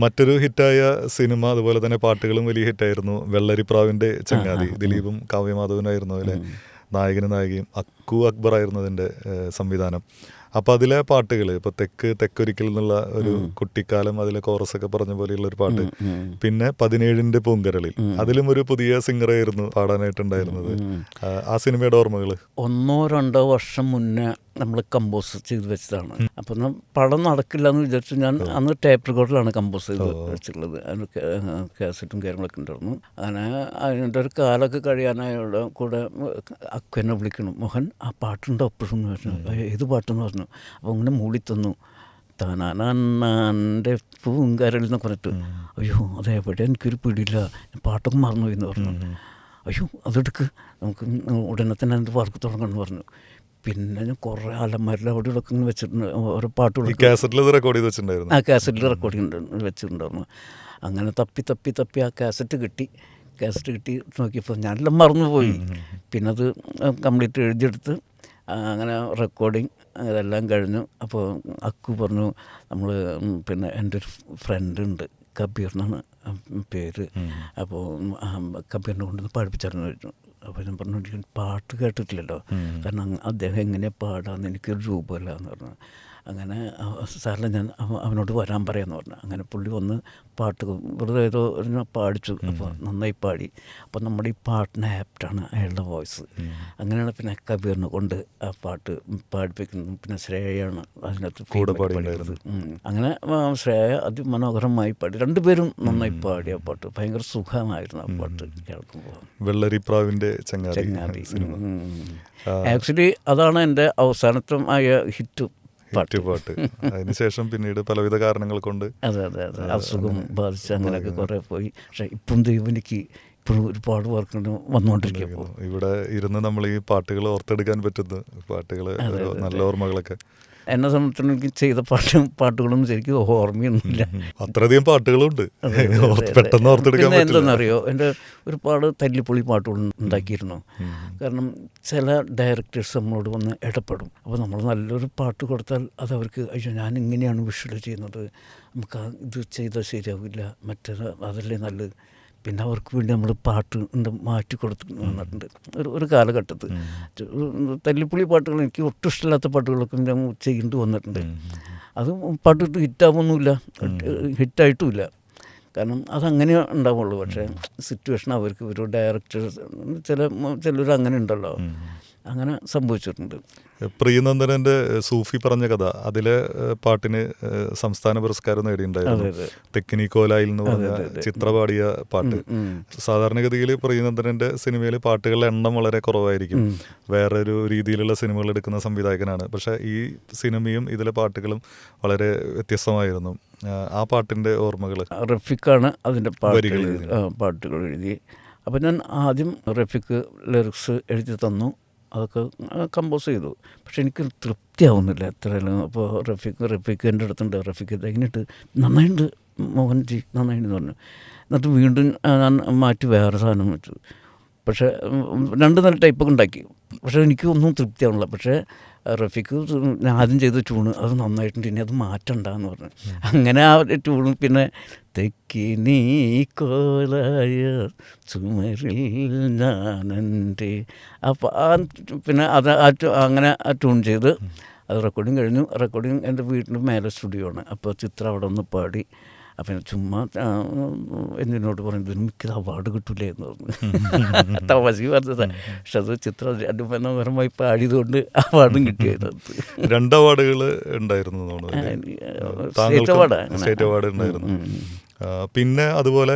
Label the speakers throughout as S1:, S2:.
S1: മറ്റൊരു ഹിറ്റായ സിനിമ അതുപോലെ തന്നെ പാട്ടുകളും വലിയ ഹിറ്റായിരുന്നു. വെള്ളരിപ്രാവിൻ്റെ ചങ്ങാതി. ദിലീപും കാവ്യമാധവനായിരുന്നു അതിലെ നായകനും നായികയും. അക്കു അക്ബർ ആയിരുന്നു അതിൻ്റെ സംവിധാനം. അപ്പോൾ അതിലെ പാട്ടുകൾ ഇപ്പോൾ തെക്കൊരിക്കൽ എന്നുള്ള ഒരു കുട്ടിക്കാലം, അതിലെ കോറസൊക്കെ പറഞ്ഞ പോലെയുള്ളൊരു പാട്ട്. പിന്നെ 17ൻ്റെ പൂങ്കരളിൽ അതിലും ഒരു പുതിയ സിംഗറായിരുന്നു പാടാനായിട്ടുണ്ടായിരുന്നത്. ആ സിനിമയുടെ ഓർമ്മകൾ
S2: 1-2 വർഷം മുന്നേ നമ്മൾ കമ്പോസ് ചെയ്ത് വെച്ചതാണ്. അപ്പം പടം നടക്കില്ല എന്ന് വിചാരിച്ചു. ഞാൻ അന്ന് ടേപ്പ് റെക്കോർഡിലാണ് കമ്പോസ് ചെയ്ത് വെച്ചിട്ടുള്ളത്. അതിന് കാസറ്റും കാര്യങ്ങളൊക്കെ ഉണ്ടായിരുന്നു. അങ്ങനെ അതിൻ്റെ ഒരു കാലമൊക്കെ കഴിയാനായോടെ കൂടെ അക്കുവിനെ വിളിക്കണം, മോഹൻ ആ പാട്ടുണ്ടോ എപ്പോഴും എന്ന് പറഞ്ഞു. ഏത് പാട്ടെന്ന് പറഞ്ഞു. അപ്പോൾ അങ്ങനെ മൂളിത്തന്നു, താനാൻ്റെ പൂങ്കരൽ എന്നൊക്കെ പറഞ്ഞിട്ട്. അയ്യോ അതേപടി എനിക്കൊരു പിടിയില്ല, പാട്ടൊക്കെ മറന്നുപോയി എന്ന് പറഞ്ഞു. അയ്യോ അതെടുക്ക്, നമുക്ക് ഉടനെ തന്നെ അതിൻ്റെ വർക്ക് തുടങ്ങണമെന്ന് പറഞ്ഞു. പിന്നെ ഞാൻ കുറേ അലമാരിൽ അവിടെ ഇവിടെയൊക്കെ ഇങ്ങനെ വെച്ചിട്ടുണ്ട് ഓരോ പാട്ടുകൾ.
S1: കാസറ്റിൽ റെക്കോർഡ് ചെയ്ത് വെച്ചിട്ടുണ്ടായിരുന്നു.
S2: ആ കാസറ്റിൽ റെക്കോർഡിങ് വെച്ചിട്ടുണ്ടായിരുന്നു. അങ്ങനെ തപ്പി ആ കാസറ്റ് കിട്ടി നോക്കിയപ്പോൾ ഞാനെല്ലാം മറന്നുപോയി. പിന്നെ അത് കംപ്ലീറ്റ് എഴുതിയെടുത്ത് അങ്ങനെ റെക്കോർഡിങ് അതെല്ലാം കഴിഞ്ഞു. അപ്പോൾ അക്കു പറഞ്ഞു, നമ്മൾ പിന്നെ എൻ്റെ ഒരു ഫ്രണ്ട് ഉണ്ട്, കബീർ എന്നാണ് പേര്, അപ്പോൾ കബീറിനെ കൊണ്ടുവന്ന് പഠിപ്പിച്ചായിരുന്നു ചോദിച്ചു. അപ്പോൾ ഞാൻ പറഞ്ഞു, എനിക്ക് പാട്ട് കേട്ടിട്ടില്ലല്ലോ, കാരണം അദ്ദേഹം എങ്ങനെയാണ് പാടാമെന്ന് എനിക്കൊരു രൂപമല്ല എന്ന് പറഞ്ഞു. അങ്ങനെ സാറിന് ഞാൻ അവനോട് വരാൻ പറയാമെന്ന് പറഞ്ഞു. അങ്ങനെ പുള്ളി വന്ന് പാട്ട് വെറുതെ ഏതോ പാടിച്ചു. അപ്പോൾ നന്നായി പാടി. അപ്പോൾ നമ്മുടെ ഈ പാട്ടിന് ആപ്റ്റാണ് അയാളുടെ വോയിസ്. അങ്ങനെയാണ് പിന്നെ കബീറിനെ കൊണ്ട് ആ പാട്ട് പാടിപ്പിക്കുന്നത്. പിന്നെ ശ്രേയയാണ് അതിനകത്ത് കൂടെ പാടിയത്. അങ്ങനെ ശ്രേയ അതിമനോഹരമായി പാടി. രണ്ടുപേരും നന്നായി പാടി ആ പാട്ട്. ഭയങ്കര സുഖമായിരുന്നു ആ പാട്ട് കേൾക്കുമ്പോൾ.
S1: വെള്ളരിപ്രാവിൻ്റെ ചങ്ങാതി.
S2: ആക്ച്വലി അതാണ് എൻ്റെ അവസാനത്തെ ഹിറ്റ്
S1: പാട്ട്. അതിനുശേഷം പിന്നീട് പലവിധ കാരണങ്ങൾ കൊണ്ട്
S2: അതെ അസുഖം ബാധിച്ച് അങ്ങനെയൊക്കെ കുറേ പോയി. പക്ഷേ ഇപ്പം ദൈവം എനിക്ക് ഇപ്പോഴും ഒരുപാട് വർക്ക് വന്നുകൊണ്ടിരിക്കുന്നു.
S1: ഇവിടെ ഇരുന്ന് നമ്മൾ ഈ പാട്ടുകൾ ഓർത്തെടുക്കാൻ പറ്റുന്നു. പാട്ടുകൾ നല്ല ഓർമ്മകളൊക്കെ.
S2: എന്നെ സംബന്ധിച്ചിടത്തോളം എനിക്ക് ചെയ്ത പാട്ടുകളൊന്നും ശരിക്കും ഓർമ്മയൊന്നുമില്ല.
S1: അത്രയധികം പാട്ടുകളുണ്ട്, പെട്ടെന്ന് ഓർത്തെടുക്കാൻ.
S2: പിന്നെ എന്താണെന്നറിയോ, എൻ്റെ ഒരുപാട് തല്ലിപ്പൊളി പാട്ടുകൾ ഉണ്ടാക്കിയിരുന്നു. കാരണം ചില ഡയറക്ടേഴ്സ് നമ്മളോട് വന്ന് ഇടപെടും. അപ്പോൾ നമ്മൾ നല്ലൊരു പാട്ട് കൊടുത്താൽ അത് അവർക്ക് അയ്യോ ഞാൻ ഇങ്ങനെയാണ് വിഷ്വൽ ചെയ്യുന്നത്, നമുക്ക് ഇത് ചെയ്താൽ ശരിയാവില്ല, മറ്റേത് അതല്ലേ നല്ലത്. പിന്നെ അവർക്ക് വേണ്ടി നമ്മൾ പാട്ട് മാറ്റി കൊടുത്ത് വന്നിട്ടുണ്ട് ഒരു കാലഘട്ടത്ത്. തല്ലിപ്പൊളി പാട്ടുകൾ, എനിക്ക് ഒട്ടും ഇഷ്ടമില്ലാത്ത പാട്ടുകളൊക്കെ ഞാൻ ചെയ്യേണ്ടി വന്നിട്ടുണ്ട്. അത് പാട്ട് ഹിറ്റാവുന്നില്ല, ഹിറ്റായിട്ടുമില്ല. കാരണം അതങ്ങനെ ഉണ്ടാവുള്ളൂ. പക്ഷേ സിറ്റുവേഷൻ അവർക്ക് ഒരു ഡയറക്ടേഴ്സ് ചിലർ അങ്ങനെ ഉണ്ടല്ലോ, അങ്ങനെ സംഭവിച്ചിട്ടുണ്ട്.
S1: പ്രിയനന്ദനൻ്റെ സൂഫി പറഞ്ഞ കഥ, അതിലെ പാട്ടിന് സംസ്ഥാന പുരസ്കാരം നേടിയിട്ടുണ്ടായിരുന്നു. തെക്കിനിക്കോലായിൽ എന്ന് പറഞ്ഞ ചിത്രപാടിയ പാട്ട്. സാധാരണഗതിയിൽ പ്രിയനന്ദനൻ്റെ സിനിമയിൽ പാട്ടുകളുടെ എണ്ണം വളരെ കുറവായിരിക്കും. വേറൊരു രീതിയിലുള്ള സിനിമകൾ എടുക്കുന്ന സംവിധായകനാണ്. പക്ഷേ ഈ സിനിമയും ഇതിലെ പാട്ടുകളും വളരെ വ്യത്യസ്തമായിരുന്നു. ആ പാട്ടിൻ്റെ ഓർമ്മകൾ.
S2: റഫീഖാണ് അതിൻ്റെ പാട്ടുകൾ എഴുതി. അപ്പോൾ ഞാൻ ആദ്യം റഫീഖ് ലിറിക്സ് എഴുതി തന്നു, അതൊക്കെ കമ്പോസ് ചെയ്തു. പക്ഷെ എനിക്ക് തൃപ്തിയാവുന്നില്ല എത്രയാലും. അപ്പോൾ റഫീഖ് എൻ്റെ അടുത്തുണ്ട്. റഫീഖ് എങ്ങനെയിട്ട് നന്നായിട്ടുണ്ട് മോഹൻജി, നന്നായിട്ടെന്ന് പറഞ്ഞു. എന്നിട്ട് വീണ്ടും ഞാൻ മാറ്റി വേറെ സാധനം വെച്ചു. പക്ഷേ 2 നല്ല ടൈപ്പൊക്കെ ഉണ്ടാക്കി. പക്ഷേ എനിക്ക് ഒന്നും തൃപ്തിയാവുന്നില്ല. പക്ഷേ റഫീഖ് ആദ്യം ചെയ്ത ട്യൂണ് അത് നന്നായിട്ടുണ്ട്, ഇനി അത് മാറ്റണ്ടെന്ന് പറഞ്ഞു. അങ്ങനെ ആ ട്യൂണ് പിന്നെ തെക്കിനി കോലായ ചുമരിൽ ഞാനെൻ്റെ, അപ്പോൾ പിന്നെ അത് അങ്ങനെ ആ ട്യൂൺ ചെയ്ത് അത് റെക്കോർഡിങ് കഴിഞ്ഞു. റെക്കോർഡിങ് എൻ്റെ വീട്ടിൻ്റെ മേലെ സ്റ്റുഡിയോ ആണ്. അപ്പോൾ ചിത്രം അവിടെ ഒന്ന് പാടി. അപ്പം ചുമ്മാ എന്നോട് പറയുന്നത് മിക്കത് അവാർഡ് കിട്ടൂലേ എന്ന് പറഞ്ഞു. തമാശ പറഞ്ഞത്. പക്ഷെ അത് ചിത്രം അതിമനോഹരമായി പാടിയതുകൊണ്ട് അവാർഡും കിട്ടിയത്.
S1: 2 അവാർഡുകൾ ഉണ്ടായിരുന്നു.
S2: സ്റ്റേറ്റ്
S1: അവാർഡ് ഉണ്ടായിരുന്നു. പിന്നെ അതുപോലെ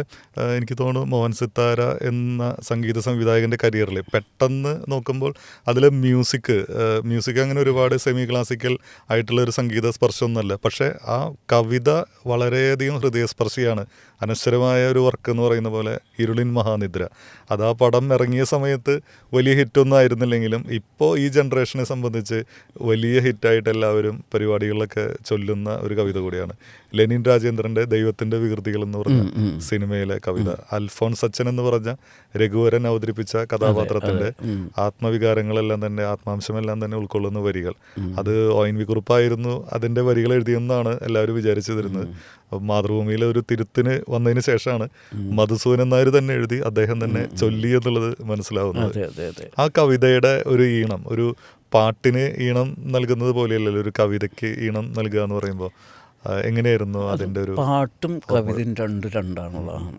S1: എനിക്ക് തോന്നുന്നു മോഹൻ സിത്താര എന്ന സംഗീത സംവിധായകൻ്റെ കരിയറിൽ പെട്ടെന്ന് നോക്കുമ്പോൾ അതിലെ മ്യൂസിക് അങ്ങനെ ഒരുപാട് സെമി ക്ലാസിക്കൽ ആയിട്ടുള്ളൊരു സംഗീത സ്പർശമൊന്നുമല്ല. പക്ഷേ ആ കവിത വളരെയധികം ഹൃദയസ്പർശിയാണ്. അനശ്വരമായ ഒരു വർക്ക് എന്ന് പറയുന്ന പോലെ ഇരുളിൻ മഹാനിദ്ര. അത് ആ പടം ഇറങ്ങിയ സമയത്ത് വലിയ ഹിറ്റൊന്നും ആയിരുന്നില്ലെങ്കിലും ഇപ്പോൾ ഈ ജനറേഷനെ സംബന്ധിച്ച് വലിയ ഹിറ്റായിട്ട് എല്ലാവരും പരിപാടികളിലൊക്കെ ചൊല്ലുന്ന ഒരു കവിത കൂടിയാണ്. ലെനിൻ രാജേന്ദ്രൻ്റെ ദൈവത്തിൻ്റെ വികൃതികൾ വരികൾ എന്ന് പറഞ്ഞ സിനിമയിലെ കവിത, അൽഫോൺസ് അച്ഛൻ എന്ന് പറഞ്ഞ രഘുവരൻ അവതരിപ്പിച്ച കഥാപാത്രത്തിന്റെ ആത്മവികാരങ്ങളെല്ലാം തന്നെ, ആത്മാംശമെല്ലാം തന്നെ ഉൾക്കൊള്ളുന്ന വരികൾ. അത് ONV കുറുപ്പായിരുന്നു അതിന്റെ വരികൾ എഴുതിയെന്നാണ് എല്ലാവരും വിചാരിച്ചിരുന്നത്. മാതൃഭൂമിയിലെ ഒരു തിരുത്തിന് വന്നതിന് ശേഷമാണ് മധുസൂദനൻ നായർ തന്നെ എഴുതി അദ്ദേഹം തന്നെ ചൊല്ലി എന്നുള്ളത് മനസ്സിലാവുന്നത്. ആ കവിതയുടെ ഒരു ഈണം, ഒരു പാട്ടിന് ഈണം നൽകുന്നത് പോലെയല്ലല്ലോ ഒരു കവിതയ്ക്ക് ഈണം നൽകുക എന്ന് പറയുമ്പോൾ, എങ്ങനെയായിരുന്നു അതിൻ്റെ ഒരു?
S2: പാട്ടും കവിതയും രണ്ടാണുള്ളതാണ്.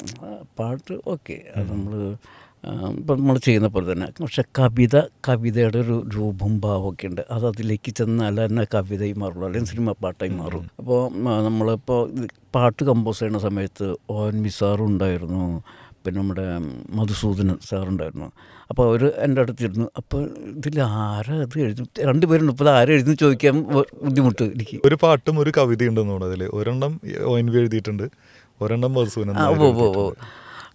S2: പാട്ട് ഓക്കെ, അത് ഇപ്പം നമ്മൾ ചെയ്യുന്ന പോലെ തന്നെ. പക്ഷെ കവിതയുടെ ഒരു രൂപം ഭാവമൊക്കെ ഉണ്ട്. അത് അതിലേക്ക് ചെന്നാൽ തന്നെ കവിതയായി മാറുള്ളൂ, അല്ലെങ്കിൽ സിനിമ പാട്ടായി മാറും. അപ്പോൾ നമ്മളിപ്പോൾ പാട്ട് കമ്പോസ് ചെയ്യുന്ന സമയത്ത് ONV സാറുണ്ടായിരുന്നു, പിന്നെ നമ്മുടെ മധുസൂദനൻ സാറുണ്ടായിരുന്നു. അപ്പോൾ അവർ എൻ്റെ അടുത്തിരുന്നു. അപ്പോൾ ഇതിൽ ആരാ ഇത് എഴുതും, രണ്ടുപേരുണ്ട്, ഇപ്പോൾ ആരും എഴുതി ചോദിക്കാൻ ബുദ്ധിമുട്ട് എനിക്ക്.
S1: ഒരു പാട്ടും ഒരു കവിതയുണ്ടെന്ന് തോന്നുന്നു അതിൽ. ഒരെണ്ണം ONV എഴുതിയിട്ടുണ്ട്, ഒരെണ്ണം മധുസൂദനൻ.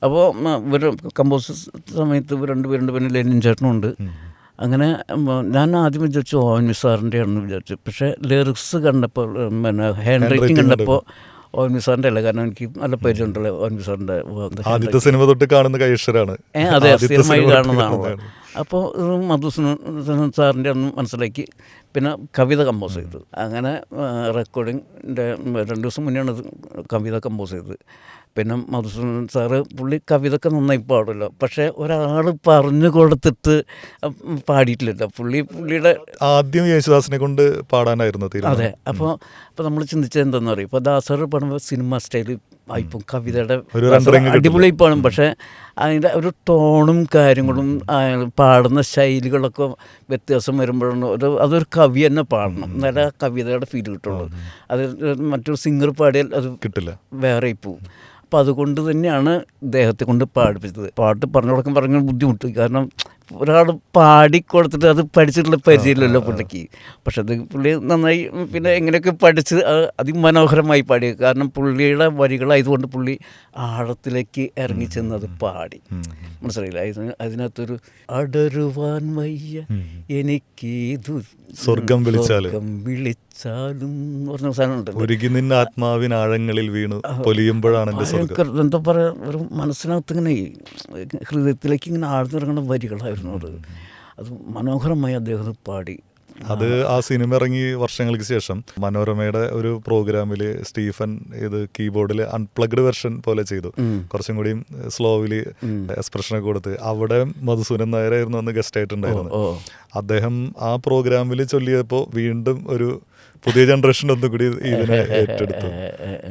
S2: അപ്പോൾ ഇവർ കമ്പോസ് സമയത്ത് ഇവർ രണ്ടുപേരുണ്ട്, പിന്നെ ലെനിൻ ചേട്ടനുണ്ട്. അങ്ങനെ ഞാൻ ആദ്യം വിചാരിച്ചു ONV സാറിൻ്റെ ആണെന്ന് വിചാരിച്ചു. പക്ഷേ ലിറിക്സ് കണ്ടപ്പോൾ, പിന്നെ ഹാൻഡ് റൈറ്റിംഗ് കണ്ടപ്പോൾ ONV സാറിൻ്റെ അല്ല, കാരണം എനിക്ക് നല്ല പരിചയമുണ്ടല്ലോ ONV സാറിൻ്റെ.
S1: ആദ്യത്തെ സിനിമ തൊട്ട് കാണുന്ന കൈശ്വരാണ്.
S2: അതെ, സ്ഥിരമായി കാണുന്നതാണ്. അപ്പോൾ മധുസൂദനൻ സാറിൻ്റെ ഒന്ന് മനസ്സിലാക്കി, പിന്നെ കവിത കമ്പോസ് ചെയ്തു. അങ്ങനെ റെക്കോർഡിങ്ങിൻ്റെ 2 ദിവസം മുന്നെയാണ് കവിത കമ്പോസ് ചെയ്തത്. പിന്നെ മധുസൂദനൻ സാറ് പുള്ളി കവിതയൊക്കെ നന്നായി പാടുമല്ലോ, പക്ഷേ ഒരാൾ പറഞ്ഞു കൊടുത്തിട്ട് പാടിയിട്ടില്ല. പുള്ളിയുടെ
S1: ആദ്യം യേശുദാസിനെ കൊണ്ട് പാടാനായിരുന്നു തീരുമാനം.
S2: അതെ. അപ്പോൾ നമ്മൾ ചിന്തിച്ചത് എന്താണെന്ന് പറയും, ഇപ്പോൾ ദാസർ പാടുമ്പോൾ സിനിമ സ്റ്റൈൽ ആയിപ്പം കവിതയുടെ അടിപൊളി പാടും, പക്ഷേ അതിൻ്റെ ഒരു ടോണും കാര്യങ്ങളും പാടുന്ന ശൈലികളൊക്കെ വ്യത്യാസം വരുമ്പോഴാണ് അതൊരു കവി തന്നെ പാടണം, എന്നാലേ ആ കവിതയുടെ ഫീൽ കിട്ടുള്ളൂ. അത് മറ്റൊരു സിംഗർ പാടിയാൽ അത് കിട്ടില്ല, വേറെ പോവും. അപ്പം അതുകൊണ്ട് തന്നെയാണ് ഇദ്ദേഹത്തെ കൊണ്ട് പാടിപ്പിച്ചത്. പാട്ട് പറഞ്ഞു കൊടുക്കാൻ പറഞ്ഞ ബുദ്ധിമുട്ട്, കാരണം ഒരാൾ പാടിക്കൊടുത്തിട്ട് അത് പഠിച്ചിട്ടുള്ള പരിചയമില്ലല്ലോ പുള്ളിക്ക്. പക്ഷെ അത് പുള്ളി നന്നായി പിന്നെ എങ്ങനെയൊക്കെ പഠിച്ച് അതിമനോഹരമായി പാടി. കാരണം പുള്ളിയുടെ വരികളായതുകൊണ്ട് പുള്ളി ആഴത്തിലേക്ക് ഇറങ്ങിച്ചെന്നത് പാടി. മനസ്സിലായില്ല? അതിനകത്തൊരു അടരുവാൻ വയ്യ എനിക്ക്
S1: സ്വർഗം വിളിച്ചാലും
S2: പറഞ്ഞ സാധനമുണ്ട്.
S1: ഒരുക്കി നിന്ന ആത്മാവിൻ ആഴങ്ങളിൽ വീണു പൊലിയുമ്പോഴാണ്
S2: എന്താ പറയുക, ഒരു മനസ്സിനകത്ത് ഇങ്ങനെ ഹൃദയത്തിലേക്ക് ഇങ്ങനെ ആഴ്ന്നിറങ്ങുന്ന വരികളായിരുന്നു അത് മനോഹരമായി അദ്ദേഹം പാടി.
S1: അത് ആ സിനിമ ഇറങ്ങി വർഷങ്ങൾക്ക് ശേഷം മനോരമയുടെ ഒരു പ്രോഗ്രാമിൽ സ്റ്റീഫൻ ഇത് കീബോർഡിൽ അൺപ്ലഗ്ഡ് വെർഷൻ പോലെ ചെയ്തു, കുറച്ചും കൂടി സ്ലോവില് എക്സ്പ്രഷനൊക്കെ കൊടുത്ത്. അവിടെ മധുസൂദനൻ നായരായിരുന്നു അന്ന് ഗസ്റ്റ് ആയിട്ടുണ്ടായിരുന്നത്. അദ്ദേഹം ആ പ്രോഗ്രാമിൽ ചൊല്ലിയപ്പോൾ വീണ്ടും ഒരു പുതിയ ജനറേഷൻ ഒന്നും കൂടി ഇതിനെ ഏറ്റെടുത്തു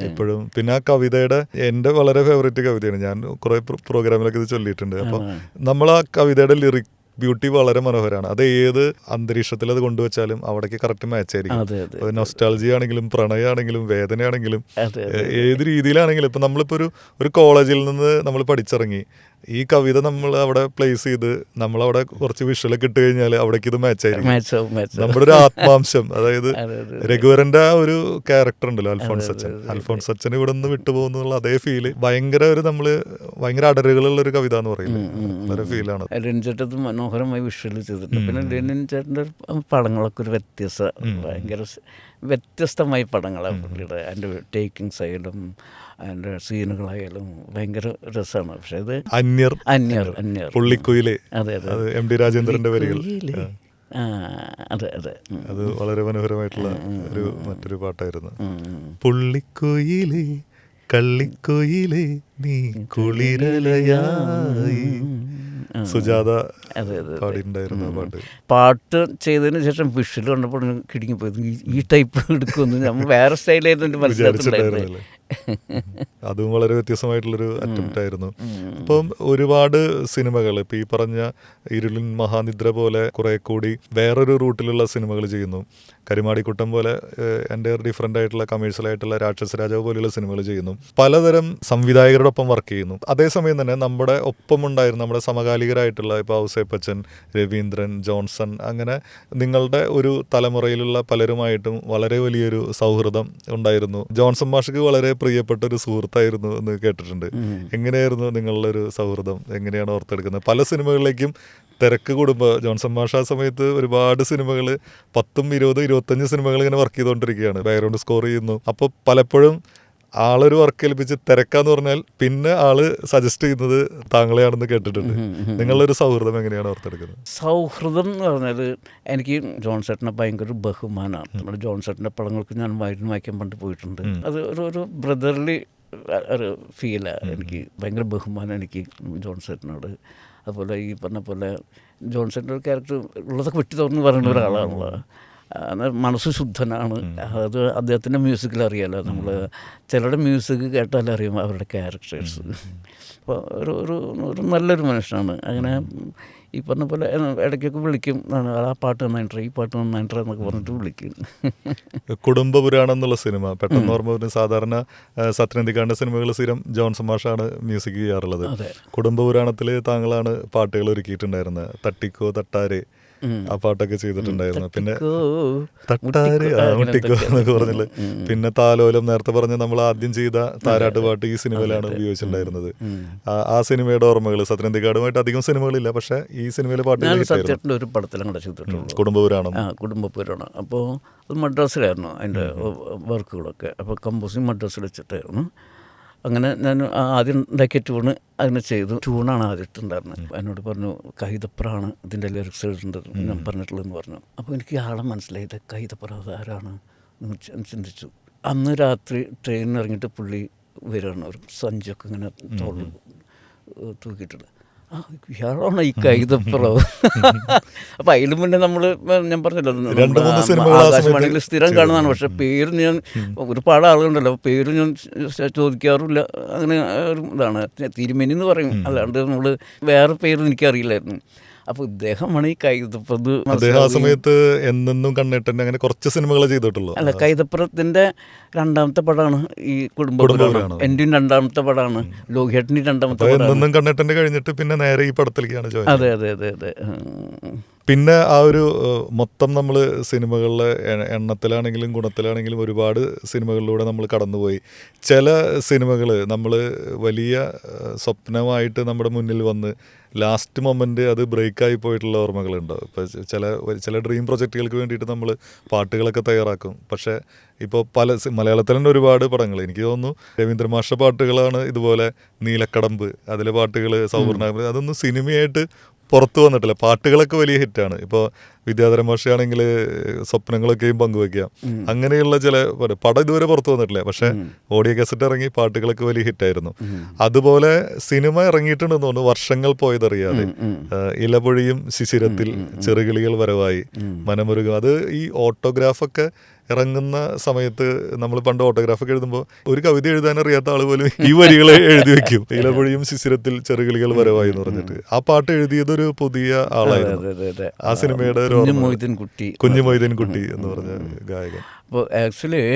S1: ഇപ്പോഴും. പിന്നെ ആ കവിതയുടെ എൻ്റെ വളരെ ഫേവറേറ്റ് കവിതയാണ്, ഞാൻ കുറെ പ്രോഗ്രാമിലൊക്കെ ഇത് ചൊല്ലിയിട്ടുണ്ട്. അപ്പം നമ്മൾ ആ കവിതയുടെ ലിറിക് ബ്യൂട്ടി വളരെ മനോഹരമാണ്. അത് ഏത് അന്തരീക്ഷത്തിൽ അത് കൊണ്ടുവച്ചാലും അവിടേക്ക് കറക്റ്റ് മാച്ച് ആയിരിക്കും. നൊസ്റ്റാൾജിയ ആണെങ്കിലും പ്രണയമാണെങ്കിലും വേദനയാണെങ്കിലും ഏത് രീതിയിലാണെങ്കിലും. ഇപ്പം നമ്മളിപ്പോൾ ഒരു കോളേജിൽ നിന്ന് നമ്മൾ പഠിച്ചിറങ്ങി, ഈ കവിത നമ്മൾ അവിടെ പ്ലേസ് ചെയ്ത് നമ്മളവിടെ കുറച്ച് വിഷ്വലൊക്കെ ഇട്ട് കഴിഞ്ഞാൽ അവിടേക്ക് ഇത് മാച്ച് ആയിരിക്കും. നമ്മുടെ ഒരു ആത്മാംശം, അതായത് രഘുവരന്റെ ആ ഒരു ക്യാരക്ടർ ഉണ്ടല്ലോ അൽഫോൺസ് അച്ഛൻ ഇവിടെ നിന്ന് വിട്ടുപോകുന്നുള്ള അതേ ഫീല് ഭയങ്കര ഭയങ്കര അടരുകളുള്ള ഒരു കവിത എന്ന് പറയുന്നത് വളരെ ഫീലാണ്.
S2: ലെനിൻ ചേട്ടൻ മനോഹരമായി വിഷ്വൽ ചെയ്തിട്ടുണ്ട്. പിന്നെ ലെനിൻ ചേട്ടൻ്റെ പടങ്ങളൊക്കെ ഒരു ഭയങ്കര വ്യത്യസ്തമായ പടങ്ങളാണ് പുള്ളിയുടെ. അതിൻ്റെ ടേക്കിങ്സ് ആയാലും അതിൻ്റെ സീനുകളായാലും ഭയങ്കര രസമാണ്. പക്ഷെ അത് അന്യർ
S1: പുള്ളിക്കുയില്,
S2: അതെ
S1: MD രാജേന്ദ്രന്റെ വരികൾ,
S2: അതെ
S1: അത് വളരെ മനോഹരമായിട്ടുള്ള മറ്റൊരു പാട്ടായിരുന്നു. പുള്ളിക്കുയില് കള്ളിക്കുയില് നീ കുളിരലയായി, സുജാത പാടിയിട്ടുണ്ടായിരുന്നു
S2: പാട്ട് ചെയ്തതിന് ശേഷം വിഷ്വൽ കണ്ടപ്പോൾ കിടുങ്ങിപ്പോയത്. ഈ ടൈപ്പ് എടുക്കുമെന്ന് നമ്മൾ വേറെ സ്റ്റൈലായിരുന്നു മനസ്സിലായിട്ടുണ്ടായിരുന്നില്ല.
S1: അതും വളരെ വ്യത്യസ്തമായിട്ടുള്ളൊരു അറ്റംപ്റ്റ് ആയിരുന്നു. അപ്പം ഒരുപാട് സിനിമകൾ ഇപ്പം ഈ പറഞ്ഞ ഇരുളിൻ മഹാനിദ്ര പോലെ കുറെ കൂടി വേറൊരു റൂട്ടിലുള്ള സിനിമകൾ ചെയ്യുന്നു. കരിമാടിക്കുട്ടം പോലെ എൻ്റെ ഡിഫറെൻ്റ് ആയിട്ടുള്ള കമേഴ്ഷ്യൽ ആയിട്ടുള്ള രാക്ഷസ രാജാവ് പോലെയുള്ള സിനിമകൾ ചെയ്യുന്നു. പലതരം സംവിധായകരുടെ ഒപ്പം വർക്ക് ചെയ്യുന്നു. അതേസമയം തന്നെ നമ്മുടെ ഒപ്പമുണ്ടായിരുന്ന നമ്മുടെ സമകാലികരായിട്ടുള്ള ഇപ്പോൾ ഔസേപ്പച്ചൻ, രവീന്ദ്രൻ, ജോൺസൺ, അങ്ങനെ നിങ്ങളുടെ ഒരു തലമുറയിലുള്ള പലരുമായിട്ടും വളരെ വലിയൊരു സൗഹൃദം ഉണ്ടായിരുന്നു. ജോൺസൺ മാഷക്ക് വളരെ പ്രിയപ്പെട്ട ഒരു സുഹൃത്തായിരുന്നു എന്ന് കേട്ടിട്ടുണ്ട്. എങ്ങനെയായിരുന്നു നിങ്ങളുടെ ഒരു സൗഹൃദം? എങ്ങനെയാണ് ഓർത്തെടുക്കുന്നത്? പല സിനിമകളിലേക്കും തിരക്ക് കൂടുമ്പോൾ ജോൺസൺ മാഷ ആ സമയത്ത് ഒരുപാട് സിനിമകൾ 10, 20, 25 സിനിമകൾ ഇങ്ങനെ വർക്ക് ചെയ്തുകൊണ്ടിരിക്കുകയാണ്, ബാക്ക്ഗ്രൗണ്ട് സ്കോർ ചെയ്യുന്നു. അപ്പോൾ പലപ്പോഴും ആളൊരു വർക്ക് ഏൽപ്പിച്ച് തിരക്കാന്ന് പറഞ്ഞാൽ പിന്നെ ആള് സജസ്റ്റ് ചെയ്യുന്നത് താങ്കളെയാണെന്ന് കേട്ടിട്ടുണ്ട്. നിങ്ങളുടെ ഒരു സൗഹൃദം എങ്ങനെയാണ് ഓർത്തെടുക്കുന്നത്?
S2: സൗഹൃദം എന്ന് പറഞ്ഞാൽ എനിക്ക് ജോൺ ചേട്ടനെ ഭയങ്കര ബഹുമാനമാണ്. നമ്മുടെ ജോൺ ചേട്ടൻ്റെ പടങ്ങൾക്ക് ഞാൻ വായിക്കാൻ പണ്ട് പോയിട്ടുണ്ട്. അത് ഒരു ബ്രദർലി ഒരു ഫീലാണ്. എനിക്ക് ഭയങ്കര ബഹുമാനം എനിക്ക് ജോൺ ചേട്ടനോട്. അതുപോലെ ഈ പറഞ്ഞ പോലെ ജോൺ ചേട്ടൻ്റെ ഒരു ക്യാരക്ടർ ഉള്ളതൊക്കെ വിട്ടു തുറന്ന് പറയുന്ന ഒരാളാണല്ലോ. മനസ്സ് ശുദ്ധനാണ്. അത് അദ്ദേഹത്തിൻ്റെ മ്യൂസിക്കിൽ അറിയാമല്ലോ. നമ്മൾ ചിലരുടെ മ്യൂസിക് കേട്ടാലും അറിയും അവരുടെ ക്യാരക്ടേഴ്സ്. അപ്പോൾ ഒരു നല്ലൊരു മനുഷ്യനാണ്. അങ്ങനെ ഈ പറഞ്ഞ പോലെ ഇടയ്ക്കൊക്കെ വിളിക്കും, ആ പാട്ട് നന്നായിട്ടാ, ഈ പാട്ട് നന്നായിട്ടാ എന്നൊക്കെ പറഞ്ഞിട്ട് വിളിക്കും.
S1: കുടുംബപുരാണം എന്നുള്ള സിനിമ പെട്ടെന്ന് ഓർമ്മ വരുന്ന, സാധാരണ സത്യനന്ദിക്കാടിൻ്റെ സിനിമകൾ സ്ഥിരം ജോൺസൺ മാഷാണ് മ്യൂസിക് ചെയ്യാറുള്ളത്. കുടുംബപുരാണത്തിൽ താങ്കളാണ് പാട്ടുകൾ ഒരുക്കിയിട്ടുണ്ടായിരുന്നത്. തട്ടിക്കോ തട്ടാരെ ആ പാട്ടൊക്കെ ചെയ്തിട്ടുണ്ടായിരുന്നു. പിന്നെ തട്ടാരെ മുട്ടിക്കോ എന്നൊക്കെ പറഞ്ഞില്ല. പിന്നെ താലോലം, നേരത്തെ പറഞ്ഞ നമ്മൾ ആദ്യം ചെയ്ത താരാട്ട് പാട്ട് ഈ സിനിമയിലാണ് ഉപയോഗിച്ചിട്ടുണ്ടായിരുന്നത്. ആ സിനിമയുടെ ഓർമ്മകൾ, സത്യനന്ദിക്കാടുമായിട്ട് അധികം സിനിമകളില്ല, പക്ഷെ ഈ സിനിമയിലെ പാട്ടുകൾ
S2: സത്യത്തിൻ്റെ ഒരു പടത്തിലും കൂടെ ചെയ്തിട്ടുള്ളൂ,
S1: കുടുംബപുരാണം.
S2: കുടുംബപുരാണം. അപ്പോൾ അത് മദ്രാസിലായിരുന്നു അതിൻ്റെ വർക്കുകളൊക്കെ. അപ്പോൾ കമ്പോസിങ് മദ്രാസിൽ വെച്ചിട്ടായിരുന്നു. അങ്ങനെ ഞാൻ ആദ്യം ഉണ്ടാക്കിയ ട്യൂണ് അതിന് ചെയ്തു. ട്യൂണാണ് ആദ്യം ഇട്ടുണ്ടായിരുന്നത്. എന്നോട് പറഞ്ഞു കൈതപ്രാണ് ഇതിൻ്റെ ലിറിക്സ് എഴുതേണ്ടത് ഞാൻ പറഞ്ഞിട്ടുള്ളതെന്ന് പറഞ്ഞു. അപ്പോൾ എനിക്ക് ആളെ മനസ്സിലായത് കൈതപ്ര ആരാണ് ചിന്തിച്ചു. അന്ന് രാത്രി ട്രെയിനിൽ ഇറങ്ങിയിട്ട് പുള്ളി വരികയാണ്, ഒരു സഞ്ചൊക്കെ ഇങ്ങനെ തോളിൽ തൂക്കിയിട്ടുണ്ട്. ഇയാളാണ് ഈ കൈതപ്രാവ്. അപ്പം അതിലും മുന്നേ നമ്മൾ, ഞാൻ പറഞ്ഞല്ലോ, ആകാശവാണിയിൽ സ്ഥിരം കാണുന്നതാണ്. പക്ഷെ പേര് ഞാൻ, ഒരുപാട് ആളുകളുണ്ടല്ലോ, പേര് ഞാൻ ചോദിക്കാറില്ല. അങ്ങനെ ഒരു ഇതാണ്. തിരുമേനി എന്ന് പറയും, അല്ലാണ്ട് നമ്മൾ വേറെ പേര് എനിക്കറിയില്ലായിരുന്നു. അപ്പോൾ ഇദ്ദേഹമാണ് ഈ കൈതപ്രത്.
S1: അദ്ദേഹം ആ സമയത്ത് എന്നെന്നും കണ്ണേട്ടൻ്റെ അങ്ങനെ കുറച്ച് സിനിമകൾ ചെയ്തിട്ടുള്ളൂ.
S2: അല്ല, കൈതപ്രത്തിൻ്റെ രണ്ടാമത്തെ പടമാണ് ഈ കുടുംബപുരാണം. എൻ്റെയും രണ്ടാമത്തെ പടമാണ്, ലോഹിയേട്ടൻ്റെ രണ്ടാമത്തെ പടമാണ്.
S1: എന്നെന്നും കണ്ണേട്ടൻ്റെ കഴിഞ്ഞിട്ട് പിന്നെ നേരെ ഈ പടത്തിലേക്കാണ് ജോയിൻ.
S2: അതെ അതെ അതെ അതെ.
S1: പിന്നെ ആ ഒരു മൊത്തം നമ്മൾ സിനിമകളിലെ എണ്ണത്തിലാണെങ്കിലും ഗുണത്തിലാണെങ്കിലും ഒരുപാട് സിനിമകളിലൂടെ നമ്മൾ കടന്നുപോയി. ചില സിനിമകൾ നമ്മൾ വലിയ സ്വപ്നമായിട്ട് നമ്മുടെ മുന്നിൽ വന്ന് ലാസ്റ്റ് മൊമെൻ്റ് അത് ബ്രേക്കായി പോയിട്ടുള്ള ഓർമ്മകളുണ്ടോ? ഇപ്പോൾ ചില ഡ്രീം പ്രൊജക്റ്റുകൾക്ക് വേണ്ടിയിട്ട് നമ്മൾ പാട്ടുകളൊക്കെ തയ്യാറാക്കും. പക്ഷേ ഇപ്പോൾ മലയാളത്തിൽ തന്നെ ഒരുപാട് പടങ്ങൾ, എനിക്ക് തോന്നുന്നു രവീന്ദ്രമാഷ പാട്ടുകളാണ് ഇതുപോലെ, നീലക്കടമ്പ്, അതിലെ പാട്ടുകൾ, സൗവർണ, അതൊന്നും സിനിമയായിട്ട് പുറത്തു വന്നിട്ടില്ല. പാട്ടുകളൊക്കെ വലിയ ഹിറ്റാണ്. ഇപ്പോൾ വിദ്യാധരൻ മാഷയാണെങ്കിൽ സ്വപ്നങ്ങളൊക്കെയും പങ്കുവയ്ക്കാം, അങ്ങനെയുള്ള ചില പടം ഇതുവരെ പുറത്തു വന്നിട്ടില്ല. പക്ഷെ ഓഡിയോ കാസറ്റ് ഇറങ്ങി പാട്ടുകളൊക്കെ വലിയ ഹിറ്റായിരുന്നു. അതുപോലെ സിനിമ ഇറങ്ങിയിട്ടുണ്ടെന്ന് തോന്നുന്നു, വർഷങ്ങൾ പോയതറിയാതെ, ഇലപൊഴിയും ശിശിരത്തിൽ, ചെറുകിളികൾ വരവായി, മനമുരുകം. അത് ഈ ഓട്ടോഗ്രാഫൊക്കെ ഇറങ്ങുന്ന സമയത്ത് നമ്മൾ പണ്ട് ഓട്ടോഗ്രാഫൊക്കെ എഴുതുമ്പോൾ ഒരു കവിത എഴുതാൻ അറിയാത്ത ആൾ പോലും ഈ വരികൾ എഴുതി വെക്കും. ഇലപൊഴിയും ശിശിരത്തിൽ ചെറുകിളികൾ വരവായി എന്ന് പറഞ്ഞിട്ട്. ആ പാട്ട് എഴുതിയതൊരു പുതിയ ആളായിരുന്നു. ആ സിനിമയുടെ കുഞ്ഞു മൊയ്തീൻ കുട്ടി എന്ന് പറഞ്ഞ ഗായകൻ.
S2: അപ്പോൾ ആക്ച്വലി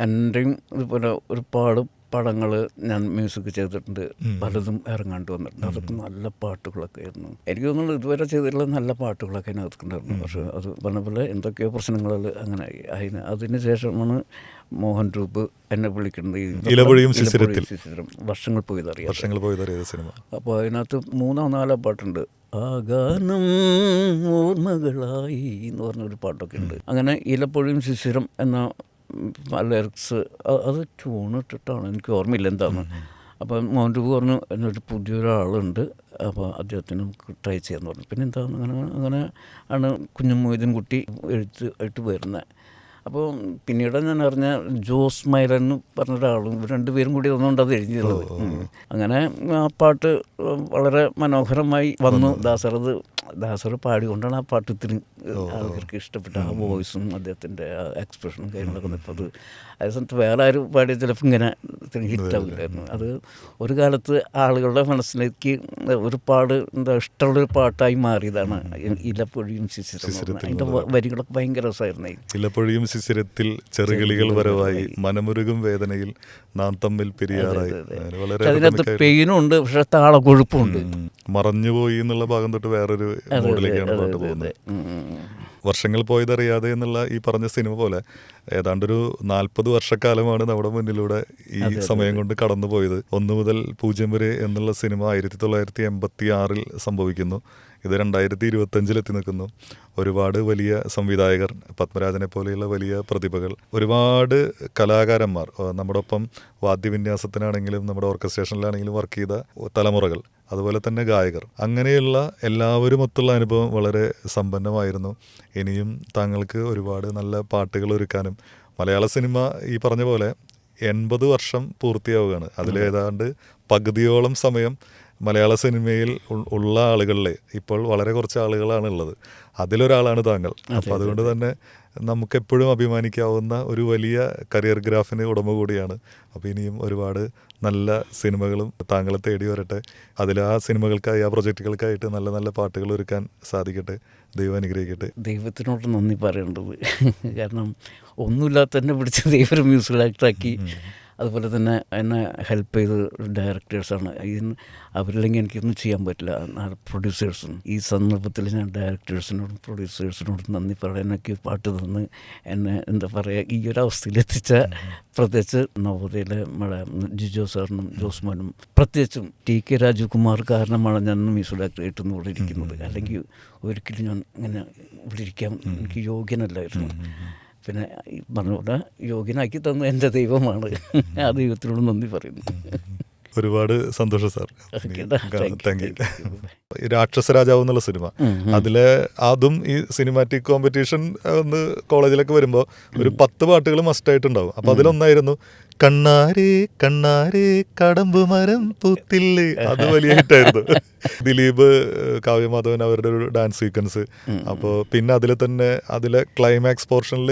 S2: എൻ്റെയും ഇതുപോലെ ഒരുപാട് പടങ്ങൾ ഞാൻ മ്യൂസിക് ചെയ്തിട്ടുണ്ട്, പലതും ഇറങ്ങാണ്ട് വന്നിട്ടുണ്ട്. അതൊക്കെ നല്ല പാട്ടുകളൊക്കെ ആയിരുന്നു. എനിക്ക് തോന്നുന്നു ഇതുവരെ ചെയ്തിട്ടുള്ള നല്ല പാട്ടുകളൊക്കെ അതിനകത്തുണ്ടായിരുന്നു. പക്ഷേ അത് പറഞ്ഞ പോലെ എന്തൊക്കെയോ പ്രശ്നങ്ങളിൽ അങ്ങനെ അതിന് ശേഷമാണ് മോഹൻ രൂപ് എന്നെ വിളിക്കുന്നത്.
S1: ഇലപൊഴിയും ശിശിരത്തിൽ
S2: വർഷങ്ങൾ പോയതറിയാം
S1: സിനിമ.
S2: അപ്പോൾ അതിനകത്ത് 3-4 പാട്ടുണ്ട്. ആ ഗാനം ഓർമ്മകളായി എന്ന് പറഞ്ഞൊരു പാട്ടൊക്കെ ഉണ്ട്. അങ്ങനെ ഇലപ്പൊഴിയും ശിശിരം എന്ന ലിറിക്സ് അത് ട്യൂണിട്ടിട്ടാണ്, എനിക്ക് ഓർമ്മയില്ല എന്താണ്. അപ്പം മോഹൻ രൂപ പറഞ്ഞു എന്നൊരു പുതിയൊരാളുണ്ട്, അപ്പോൾ അദ്ദേഹത്തിന് നമുക്ക് ട്രൈ ചെയ്യാമെന്ന് പറഞ്ഞു. പിന്നെ എന്താണ് അങ്ങനെ ആണ് കുഞ്ഞു മൊയ്തീൻ കുട്ടി എഴുത്തായിട്ട് വരുന്നത്. അപ്പോൾ പിന്നീട് ഞാൻ അറിഞ്ഞ ജോസ് മൈലൻ എന്ന് പറഞ്ഞൊരാളും, രണ്ടുപേരും കൂടി ഒന്നുകൊണ്ട് അത് എഴുതിയത്. അങ്ങനെ ആ പാട്ട് വളരെ മനോഹരമായി വന്നു. ദാസർ പാടിക്കൊണ്ടാണ് ആ പാട്ട് ഇത്തിരി ആൾക്കാർക്ക് ഇഷ്ടപ്പെട്ട ആ വോയിസും അദ്ദേഹത്തിൻ്റെ ആ എക്സ്പ്രഷനും കാര്യങ്ങളൊക്കെ നിൽപ്പത്. അതേ സമയത്ത് വേറെ ആരും പാടിയ ചിലപ്പോൾ ഇങ്ങനെ ഇത്തിരി ഹിറ്റാവില്ലായിരുന്നു. അത് ഒരു കാലത്ത് ആളുകളുടെ മനസ്സിലേക്ക് ഒരുപാട് ഇഷ്ടമുള്ളൊരു പാട്ടായി മാറിയതാണ് ഇലപ്പൊഴിയും ശിശിരം. അതിൻ്റെ വരികളൊക്കെ ഭയങ്കര രസമായിരുന്നു.
S1: ഇലപ്പൊഴിയും ശിശിരത്തിൽ ചെറുകിളികൾ വരവായി, മനമുരുകും വേദനയിൽ നാം തമ്മിൽ പിരിയാറായി.
S2: അതിനകത്ത് പെയിനും ഉണ്ട്, പക്ഷെ താളക്കൊഴുപ്പും ഉണ്ട്.
S1: മറഞ്ഞുപോയി എന്നുള്ള ഭാഗം തൊട്ട് വേറൊരു മോഡിലേക്കാണ് പാട്ട് പോകുന്നത്. വർഷങ്ങൾ പോയതറിയാതെ എന്നുള്ള ഈ പറഞ്ഞ സിനിമ പോലെ ഏതാണ്ടൊരു 40 വർഷക്കാലമാണ് നമ്മുടെ മുന്നിലൂടെ ഈ സമയം കൊണ്ട് കടന്നു പോയത്. 1 മുതൽ 0 വരെ എന്നുള്ള സിനിമ 1986 സംഭവിക്കുന്നു. ഇത് 2025 എത്തി നിൽക്കുന്നു. ഒരുപാട് വലിയ സംവിധായകർ, പത്മരാജനെ പോലെയുള്ള വലിയ പ്രതിഭകൾ, ഒരുപാട് കലാകാരന്മാർ നമ്മുടെ ഒപ്പം വാദ്യവിന്യാസത്തിനാണെങ്കിലും നമ്മുടെ ഓർക്കസ്ട്രേഷനിലാണെങ്കിലും വർക്ക് ചെയ്ത തലമുറകൾ, അതുപോലെ തന്നെ ഗായകർ, അങ്ങനെയുള്ള എല്ലാവരുമൊത്തുള്ള അനുഭവം വളരെ സമ്പന്നമായിരുന്നു. ഇനിയും താങ്കൾക്ക് ഒരുപാട് നല്ല പാട്ടുകൾ ഒരുക്കാനും, മലയാള സിനിമ ഈ പറഞ്ഞ പോലെ 80 വർഷം പൂർത്തിയാവുകയാണ്. അതിലേതാണ്ട് പകുതിയോളം സമയം മലയാള സിനിമയിൽ ഉള്ള ആളുകളിൽ ഇപ്പോൾ വളരെ കുറച്ച് ആളുകളാണ് ഉള്ളത്. അതിലൊരാളാണ് താങ്കൾ. അപ്പോൾ അതുകൊണ്ട് തന്നെ നമുക്കെപ്പോഴും അഭിമാനിക്കാവുന്ന ഒരു വലിയ കരിയർ ഗ്രാഫിന് ഉടമ കൂടിയാണ്. അപ്പോൾ ഇനിയും ഒരുപാട് നല്ല സിനിമകളും താങ്കളെ തേടി വരട്ടെ. അതിൽ ആ സിനിമകൾക്കായി, ആ പ്രൊജക്റ്റുകൾക്കായിട്ട് നല്ല നല്ല പാട്ടുകൾ ഒരുക്കാൻ സാധിക്കട്ടെ. ദൈവം അനുഗ്രഹിക്കട്ടെ.
S2: ദൈവത്തിനോട് നന്ദി പറയേണ്ടത്. കാരണം ഒന്നുമില്ലാത്ത തന്നെ പിടിച്ച് ദൈവം മ്യൂസിക് ഡയറക്ടറാക്കി. അതുപോലെ തന്നെ എന്നെ ഹെൽപ്പ് ചെയ്ത് ഡയറക്ടേഴ്സാണ്. അവരില്ലെങ്കിൽ എനിക്കൊന്നും ചെയ്യാൻ പറ്റില്ല. പ്രൊഡ്യൂസേഴ്സും. ഈ സന്ദർഭത്തിൽ ഞാൻ ഡയറക്ടേഴ്സിനോടും പ്രൊഡ്യൂസേഴ്സിനോടും നന്ദി പറയാൻ എനിക്ക് പാട്ട് തന്ന് എന്നെ എന്താ പറയുക ഈ ഒരു അവസ്ഥയിലെത്തിച്ച പ്രത്യേകിച്ച് നവോദയയിലെ ജിജോ സാറിനും ജോസ്മാനും, പ്രത്യേകിച്ചും TK രാജകുമാർ കാരണമാണ് ഞാൻ മ്യൂസിക് ഡയറക്ടറായിട്ട് ഇവിടെ ഇരിക്കുന്നത്. അല്ലെങ്കിൽ ഒരിക്കലും ഞാൻ ഇങ്ങനെ ഇവിടെ ഇരിക്കാൻ എനിക്ക് യോഗ്യനല്ലായിരുന്നു. പിന്നെ ഈ പറഞ്ഞ പോലെ യോഗ്യനാക്കി തന്ന എൻ്റെ ദൈവമാണ്. ആ ദൈവത്തിനോട് നന്ദി പറയുന്നു.
S1: ഒരുപാട് സന്തോഷം സാർ. Thank you. രാക്ഷസ രാജാവ് എന്നുള്ള സിനിമ, അതിലെ അതും ഈ സിനിമാറ്റിക് കോമ്പറ്റീഷൻ ഒന്ന് കോളേജിലൊക്കെ വരുമ്പോൾ ഒരു 10 പാട്ടുകൾ മസ്റ്റായിട്ടുണ്ടാവും. അപ്പോൾ അതിലൊന്നായിരുന്നു കണ്ണാരേ കണ്ണാരേ കടമ്പ് മരം പൂത്തില്ലേ. അത് വലിയ ഹിറ്റായിരുന്നു. ദിലീപ്, കാവ്യമാധവൻ അവരുടെ ഒരു ഡാൻസ് സീക്വൻസ്. അപ്പോൾ പിന്നെ അതിലെ ക്ലൈമാക്സ് പോർഷനിൽ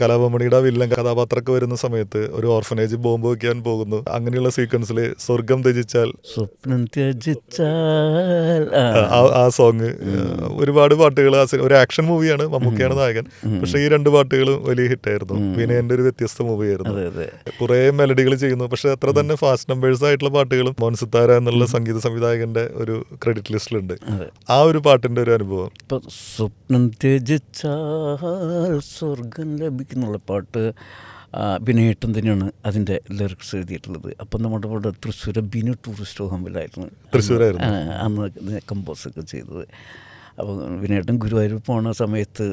S1: കലാഭമണിയുടെ വില്ലൻ കഥാപാത്രമൊക്കെ വരുന്ന സമയത്ത് ഒരു ഓർഫനേജ് ബോംബ് വയ്ക്കാൻ പോകുന്നു. അങ്ങനെയുള്ള സീക്വൻസിൽ സ്വർഗം ത്യജിച്ചാൽ,
S2: സ്വപ്നം ത്യജിച്ചാൽ,
S1: ആ സോങ്, ഒരുപാട് പാട്ടുകൾ. ഒരു ആക്ഷൻ മൂവിയാണ്, മമ്മൂക്കയാണ് നായകൻ. പക്ഷെ ഈ 2 പാട്ടുകളും വലിയ ഹിറ്റായിരുന്നു. വിനയന്റെ ഒരു വ്യത്യസ്ത മൂവിയായിരുന്നു. കുറേ മെലഡികൾ ചെയ്യുന്നു, പക്ഷെ അത്ര തന്നെ ഫാസ്റ്റ് നമ്പേഴ്സ് ആയിട്ടുള്ള പാട്ടുകളും മോഹൻ സിത്താര എന്നുള്ള സംഗീത സംവിധായകന്റെ ഒരു ക്രെഡിറ്റ് ലിസ്റ്റിലുണ്ട്. ആ ഒരു പാട്ടിന്റെ ഒരു അനുഭവം.
S2: ഇപ്പൊ സ്വപ്നം ത്യജിച്ചാൽ സ്വർഗം ലഭിക്കുന്നുള്ള പാട്ട് ബിനേട്ടൻ തന്നെയാണ് അതിൻ്റെ ലിറിക്സ് എഴുതിയിട്ടുള്ളത്. അപ്പം നമ്മുടെ ഇവിടെ തൃശ്ശൂർ ബിനു ടൂറിസ്റ്റ് ഹോമിലായിരുന്നു അന്ന് കമ്പോസൊക്കെ ചെയ്തത്. അപ്പോൾ ബിനേട്ടൻ ഗുരുവായൂർ പോണ സമയത്ത്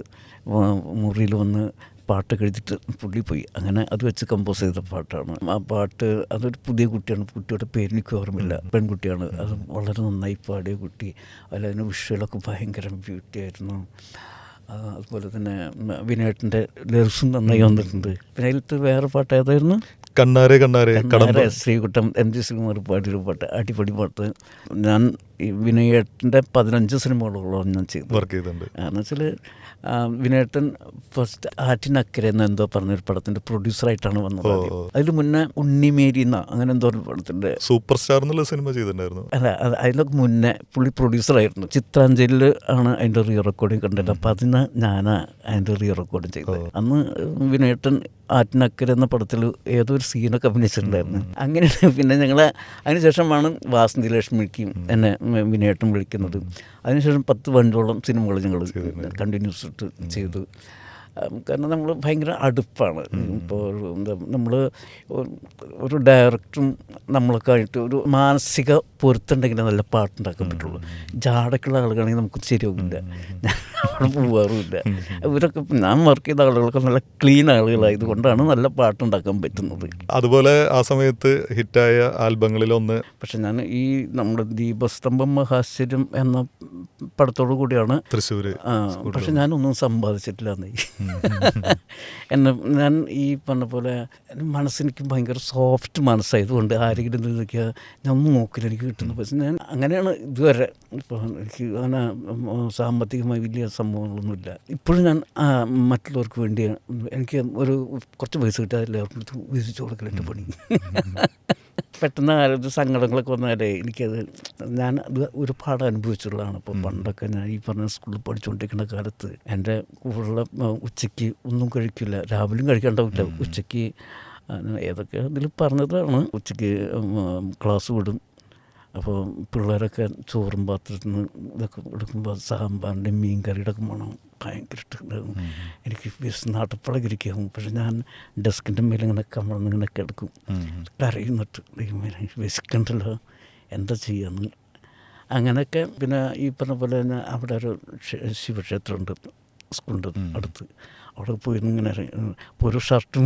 S2: മുറിയിൽ വന്ന് പാട്ടൊക്കെ എഴുതിയിട്ട് പുള്ളി പോയി. അങ്ങനെ അത് വെച്ച് കമ്പോസ് ചെയ്ത പാട്ടാണ്. ആ പാട്ട് അതൊരു പുതിയ കുട്ടിയാണ്. കുട്ടിയുടെ പേര് എനിക്ക് ഓർമ്മയില്ല. പെൺകുട്ടിയാണ്. അത് വളരെ നന്നായി പാടിയ കുട്ടി. അതിന് വിഷ്വലൊക്കെ ഭയങ്കര ബ്യൂട്ടി ആയിരുന്നു. അതുപോലെ തന്നെ വിനേട്ടൻ്റെ ലിറിക്സും നന്നായി വന്നിട്ടുണ്ട്. പിന്നെ അതിലത്തെ വേറെ പാട്ട് ഏതായിരുന്നു?
S1: കണ്ണാരേ കണ്ണാരേ കടമ്പ്.
S2: ശ്രീകുട്ടം MG ശ്രീകുമാർ പാടിയൊരു പാട്ട്, അടിപൊളി പാട്ട്. ഞാൻ ഈ വിനയേട്ടൻ്റെ 15 സിനിമകളോളം ഞാൻ ചെയ്തു
S1: വർക്ക് ചെയ്തിട്ടുണ്ട്.
S2: കാരണം വെച്ചാൽ വിനേട്ടൻ ഫസ്റ്റ് ആറ്റിനക്കരെ എന്ന് എന്തോ പറഞ്ഞൊരു പടത്തിൻ്റെ പ്രൊഡ്യൂസറായിട്ടാണ് വന്നത്. അതിൽ മുന്നേ ഉണ്ണിമേരി അങ്ങനെ എന്തോ ഒരു പടത്തിൻ്റെ
S1: സൂപ്പർ സ്റ്റാർ എന്നുള്ള സിനിമ ചെയ്തിട്ടുണ്ടായിരുന്നു.
S2: അല്ല, അതിലൊക്കെ മുന്നേ പുള്ളി പ്രൊഡ്യൂസറായിരുന്നു. ചിത്രാഞ്ജലിയിൽ ആണ് അതിൻ്റെ റീ റെക്കോർഡിങ് കണ്ടത്. അപ്പം അതിന് ഞാനാണ് അതിൻ്റെ റീ റെക്കോർഡിങ് ചെയ്തത്. അന്ന് വിനേട്ടൻ ആറ്റിനക്കര എന്ന പടത്തിൽ ഏതോ ഒരു സീനൊക്കെ അഭിനയിച്ചിട്ടുണ്ടായിരുന്നു. അങ്ങനെയാണ് പിന്നെ ഞങ്ങൾ അതിനുശേഷമാണ് വാസന്തി ലക്ഷ്മിക്കും എന്നെ വിനേട്ടൻ വിളിക്കുന്നത്. അതിനുശേഷം 10-15ഓളം സിനിമകൾ ഞങ്ങൾ കണ്ടിന്യൂസ് ആയിട്ട് ചെയ്തു. കാരണം നമ്മൾ ഭയങ്കര അടുപ്പാണ്. ഇപ്പോൾ നമ്മൾ ഒരു ഡയറക്ടറും നമ്മളൊക്കെ ആയിട്ട് ഒരു മാനസിക പൊരുത്തുണ്ടെങ്കിൽ നല്ല പാട്ടുണ്ടാക്കാൻ പറ്റുള്ളൂ. ജാടക്കുള്ള ആളുകളാണെങ്കിൽ നമുക്ക് ശരിയാവില്ല, ഞാൻ അവിടെ പോകാറുമില്ല. ഇവരൊക്കെ ഞാൻ വർക്ക് ചെയ്ത ആളുകളൊക്കെ നല്ല ക്ലീൻ ആളുകളായതുകൊണ്ടാണ് നല്ല പാട്ടുണ്ടാക്കാൻ പറ്റുന്നത്.
S1: അതുപോലെ ആ സമയത്ത് ഹിറ്റായ ആൽബങ്ങളിലൊന്ന്, പക്ഷെ
S2: ഞാൻ ഈ നമ്മുടെ ദീപസ്തംഭം മഹാശ്ചര്യം എന്ന പടത്തോടു കൂടിയാണ്
S1: തൃശ്ശൂർ.
S2: പക്ഷെ ഞാനൊന്നും സമ്പാദിച്ചിട്ടില്ല എന്നേ. ഞാൻ ഈ പറഞ്ഞ പോലെ മനസ്സെനിക്ക് ഭയങ്കര സോഫ്റ്റ് മനസ്സായതുകൊണ്ട് ആരെങ്കിലും നോക്കിയാൽ ഞാൻ ഒന്നും നോക്കില്ല, എനിക്ക് കിട്ടുന്ന പൈസ ഞാൻ അങ്ങനെയാണ് ഇതുവരെ. ഇപ്പോൾ എനിക്ക് അങ്ങനെ സാമ്പത്തികമായി വലിയ സംഭവങ്ങളൊന്നുമില്ല. ഇപ്പോഴും ഞാൻ മറ്റുള്ളവർക്ക് വേണ്ടി എനിക്ക് കുറച്ച് പൈസ കിട്ടിയാൽ എല്ലാവർക്കും വിധിച്ചു കൊടുക്കലെൻ്റെ പണി. പെട്ടെന്ന് ആരോഗ്യ സങ്കടങ്ങളൊക്കെ വന്നാലേ എനിക്കത് ഞാൻ അത് ഒരുപാട് അനുഭവിച്ചുള്ളതാണ്. അപ്പോൾ പണ്ടൊക്കെ ഞാൻ ഈ പറഞ്ഞ സ്കൂളിൽ പഠിച്ചുകൊണ്ടിരിക്കുന്ന കാലത്ത് എൻ്റെ കൂടെയുള്ള ഉച്ചയ്ക്ക് ഒന്നും കഴിക്കില്ല, രാവിലെയും കഴിക്കാണ്ടാവില്ല. ഉച്ചയ്ക്ക് ഏതൊക്കെ അതിൽ പറഞ്ഞതാണ്, ഉച്ചയ്ക്ക് ക്ലാസ് വിടും, അപ്പോൾ പിള്ളേരൊക്കെ ചോറും പാത്രത്തിൽ നിന്ന് ഇതൊക്കെ എടുക്കുമ്പോൾ സാമ്പാറിൻ്റെ മീൻ കറിയുടെ ഒക്കെ മണം ഭയങ്കരമായിട്ടുണ്ടാകും. എനിക്ക് നാട്ടപ്പളകിരിക്കും. പക്ഷെ ഞാൻ ഡെസ്കിൻ്റെ മേലെ ഇങ്ങനെ കമഴ്ന്നിങ്ങനെ കിടക്കും, കരയുന്നിട്ട് വിശക്കണ്ടല്ലോ എന്താ ചെയ്യാന്ന്. അങ്ങനെയൊക്കെ. പിന്നെ ഈ പറഞ്ഞ പോലെ തന്നെ അവിടെ ഒരു ശിവക്ഷേത്രമുണ്ട് സ്കൂളിൻ്റെ അടുത്ത്. അവിടെ പോയി ഇങ്ങനെ ഒരു ഷർട്ടും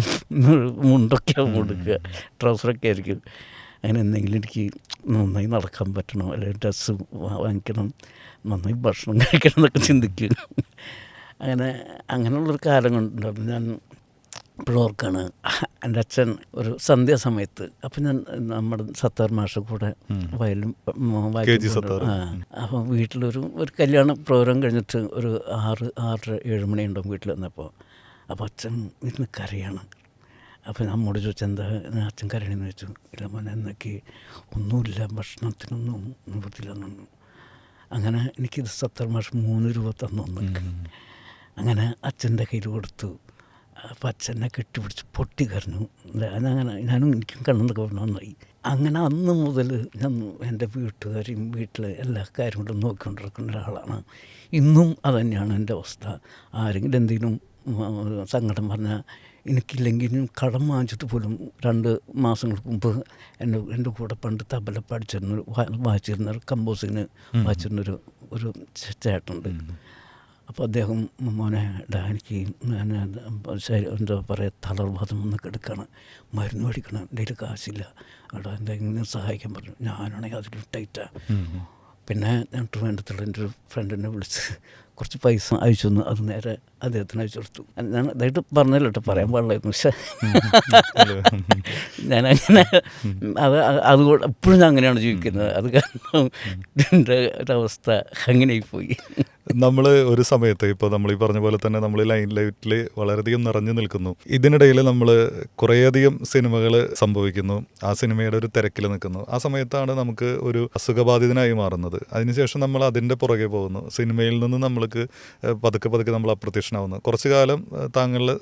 S2: മുണ്ടൊക്കെ കൊടുക്കുക, ട്രൗസറൊക്കെ ആയിരിക്കും. അങ്ങനെ എന്തെങ്കിലും എനിക്ക് നന്നായി നടക്കാൻ പറ്റണം, അല്ലെങ്കിൽ ഡ്രസ്സ് വാങ്ങിക്കണം, നന്നായി ഭക്ഷണം കഴിക്കണം എന്നൊക്കെ ചിന്തിക്കും. അങ്ങനെയുള്ളൊരു കാലം കൊണ്ടുണ്ടായിരുന്നു. ഞാൻ ഇപ്പോഴും ഓർക്കാണ്, എൻ്റെ അച്ഛൻ ഒരു സന്ധ്യാസമയത്ത്, അപ്പം ഞാൻ നമ്മുടെ സത്താർ മാഷ കൂടെ വയലും അപ്പം വീട്ടിലൊരു കല്യാണ പ്രോഗ്രാം കഴിഞ്ഞിട്ട് ഒരു 6-7 മണിയുണ്ടാവും വീട്ടിൽ വന്നപ്പോൾ. അപ്പോൾ അച്ഛൻ ഇരുന്ന് കരയാണ്. അപ്പോൾ നമ്മോട് ചോദിച്ചാൽ എന്താ അച്ഛൻ കരയണമെന്ന് ചോദിച്ചു. ഇല്ല മോനെ എന്നൊക്കെ ഒന്നുമില്ല, ഭക്ഷണത്തിനൊന്നും നിവൃത്തിയില്ലെന്നു. അങ്ങനെ എനിക്കിത് സത്താർ മാഷ് 3 രൂപ തന്നു. അങ്ങനെ അച്ഛൻ്റെ കയ്യിൽ കൊടുത്തു. അപ്പം അച്ഛനെ കെട്ടിപ്പിടിച്ച് പൊട്ടി കരഞ്ഞു. ഞാനും എനിക്കും കണ്ണെന്നൊക്കെ പറഞ്ഞു നന്നായി. അങ്ങനെ അന്ന് മുതൽ ഞാൻ എൻ്റെ വീട്ടുകാരെയും വീട്ടിലെ എല്ലാ കാര്യം കൊണ്ടും നോക്കിക്കൊണ്ടിരിക്കുന്ന ഒരാളാണ്. ഇന്നും അതുതന്നെയാണ് എൻ്റെ അവസ്ഥ. ആരെങ്കിലും എന്തെങ്കിലും സങ്കടം പറഞ്ഞാൽ എനിക്കില്ലെങ്കിലും കടം വാങ്ങിച്ചിട്ട് പോലും 2 മാസങ്ങൾക്ക് മുമ്പ് എൻ്റെ കൂടെ പണ്ട് തബല വായിച്ചിരുന്ന കമ്പോസിങ്ങിന് വായിച്ചിരുന്നൊരു ചേട്ടനുണ്ട്. അപ്പോൾ അദ്ദേഹം മോനെ എനിക്ക് എന്താ പറയുക തളർവാദം വന്നൊക്കെ എടുക്കണം, മരുന്ന് മേടിക്കണം, എൻ്റെ കയ്യിൽ കാശില്ല, എടാ എന്തെങ്കിലും സഹായിക്കാൻ പറഞ്ഞു. ഞാനാണെങ്കിൽ അതിൽ ടൈറ്റാണ്. പിന്നെ ഞാൻ ട്രിവാൻഡ്രത്തുള്ള എൻ്റെ ഒരു ഫ്രണ്ടിനെ വിളിച്ച് കുറച്ച് പൈസ അയച്ചു തന്നു. അത് നേരെ അദ്ദേഹത്തിന് അയച്ചു കൊടുത്തു. ഞാൻ അതായിട്ട് പറഞ്ഞല്ലോ കേട്ടോ, പറയാൻ പാടില്ലായിരുന്നു. പക്ഷേ ഞാനങ്ങനെ അതുകൊണ്ട് എപ്പോഴും ഞാൻ അങ്ങനെയാണ് ജീവിക്കുന്നത്. അത് കാരണം എൻ്റെ ഒരവസ്ഥ അങ്ങനെയായിപ്പോയി.
S1: നമ്മൾ ഒരു സമയത്ത് ഇപ്പോൾ നമ്മൾ ഈ പറഞ്ഞ പോലെ തന്നെ നമ്മൾ ലൈൻ ലൈറ്റിൽ വളരെയധികം നിറഞ്ഞു നിൽക്കുന്നു. ഇതിനിടയിൽ നമ്മൾ കുറേയധികം സിനിമകൾ സംഭവിക്കുന്നു, ആ സിനിമയുടെ ഒരു തിരക്കിൽ നിൽക്കുന്നു. ആ സമയത്താണ് നമുക്ക് ഒരു അസുഖബാധിതനായി മാറുന്നത്. അതിനുശേഷം നമ്മൾ അതിൻ്റെ പുറകെ പോകുന്നു. സിനിമയിൽ നിന്ന് നമ്മൾക്ക് പതുക്കെ നമ്മൾ അപ്രത്യക്ഷനാവുന്നു. കുറച്ചു കാലം താങ്കളുടെ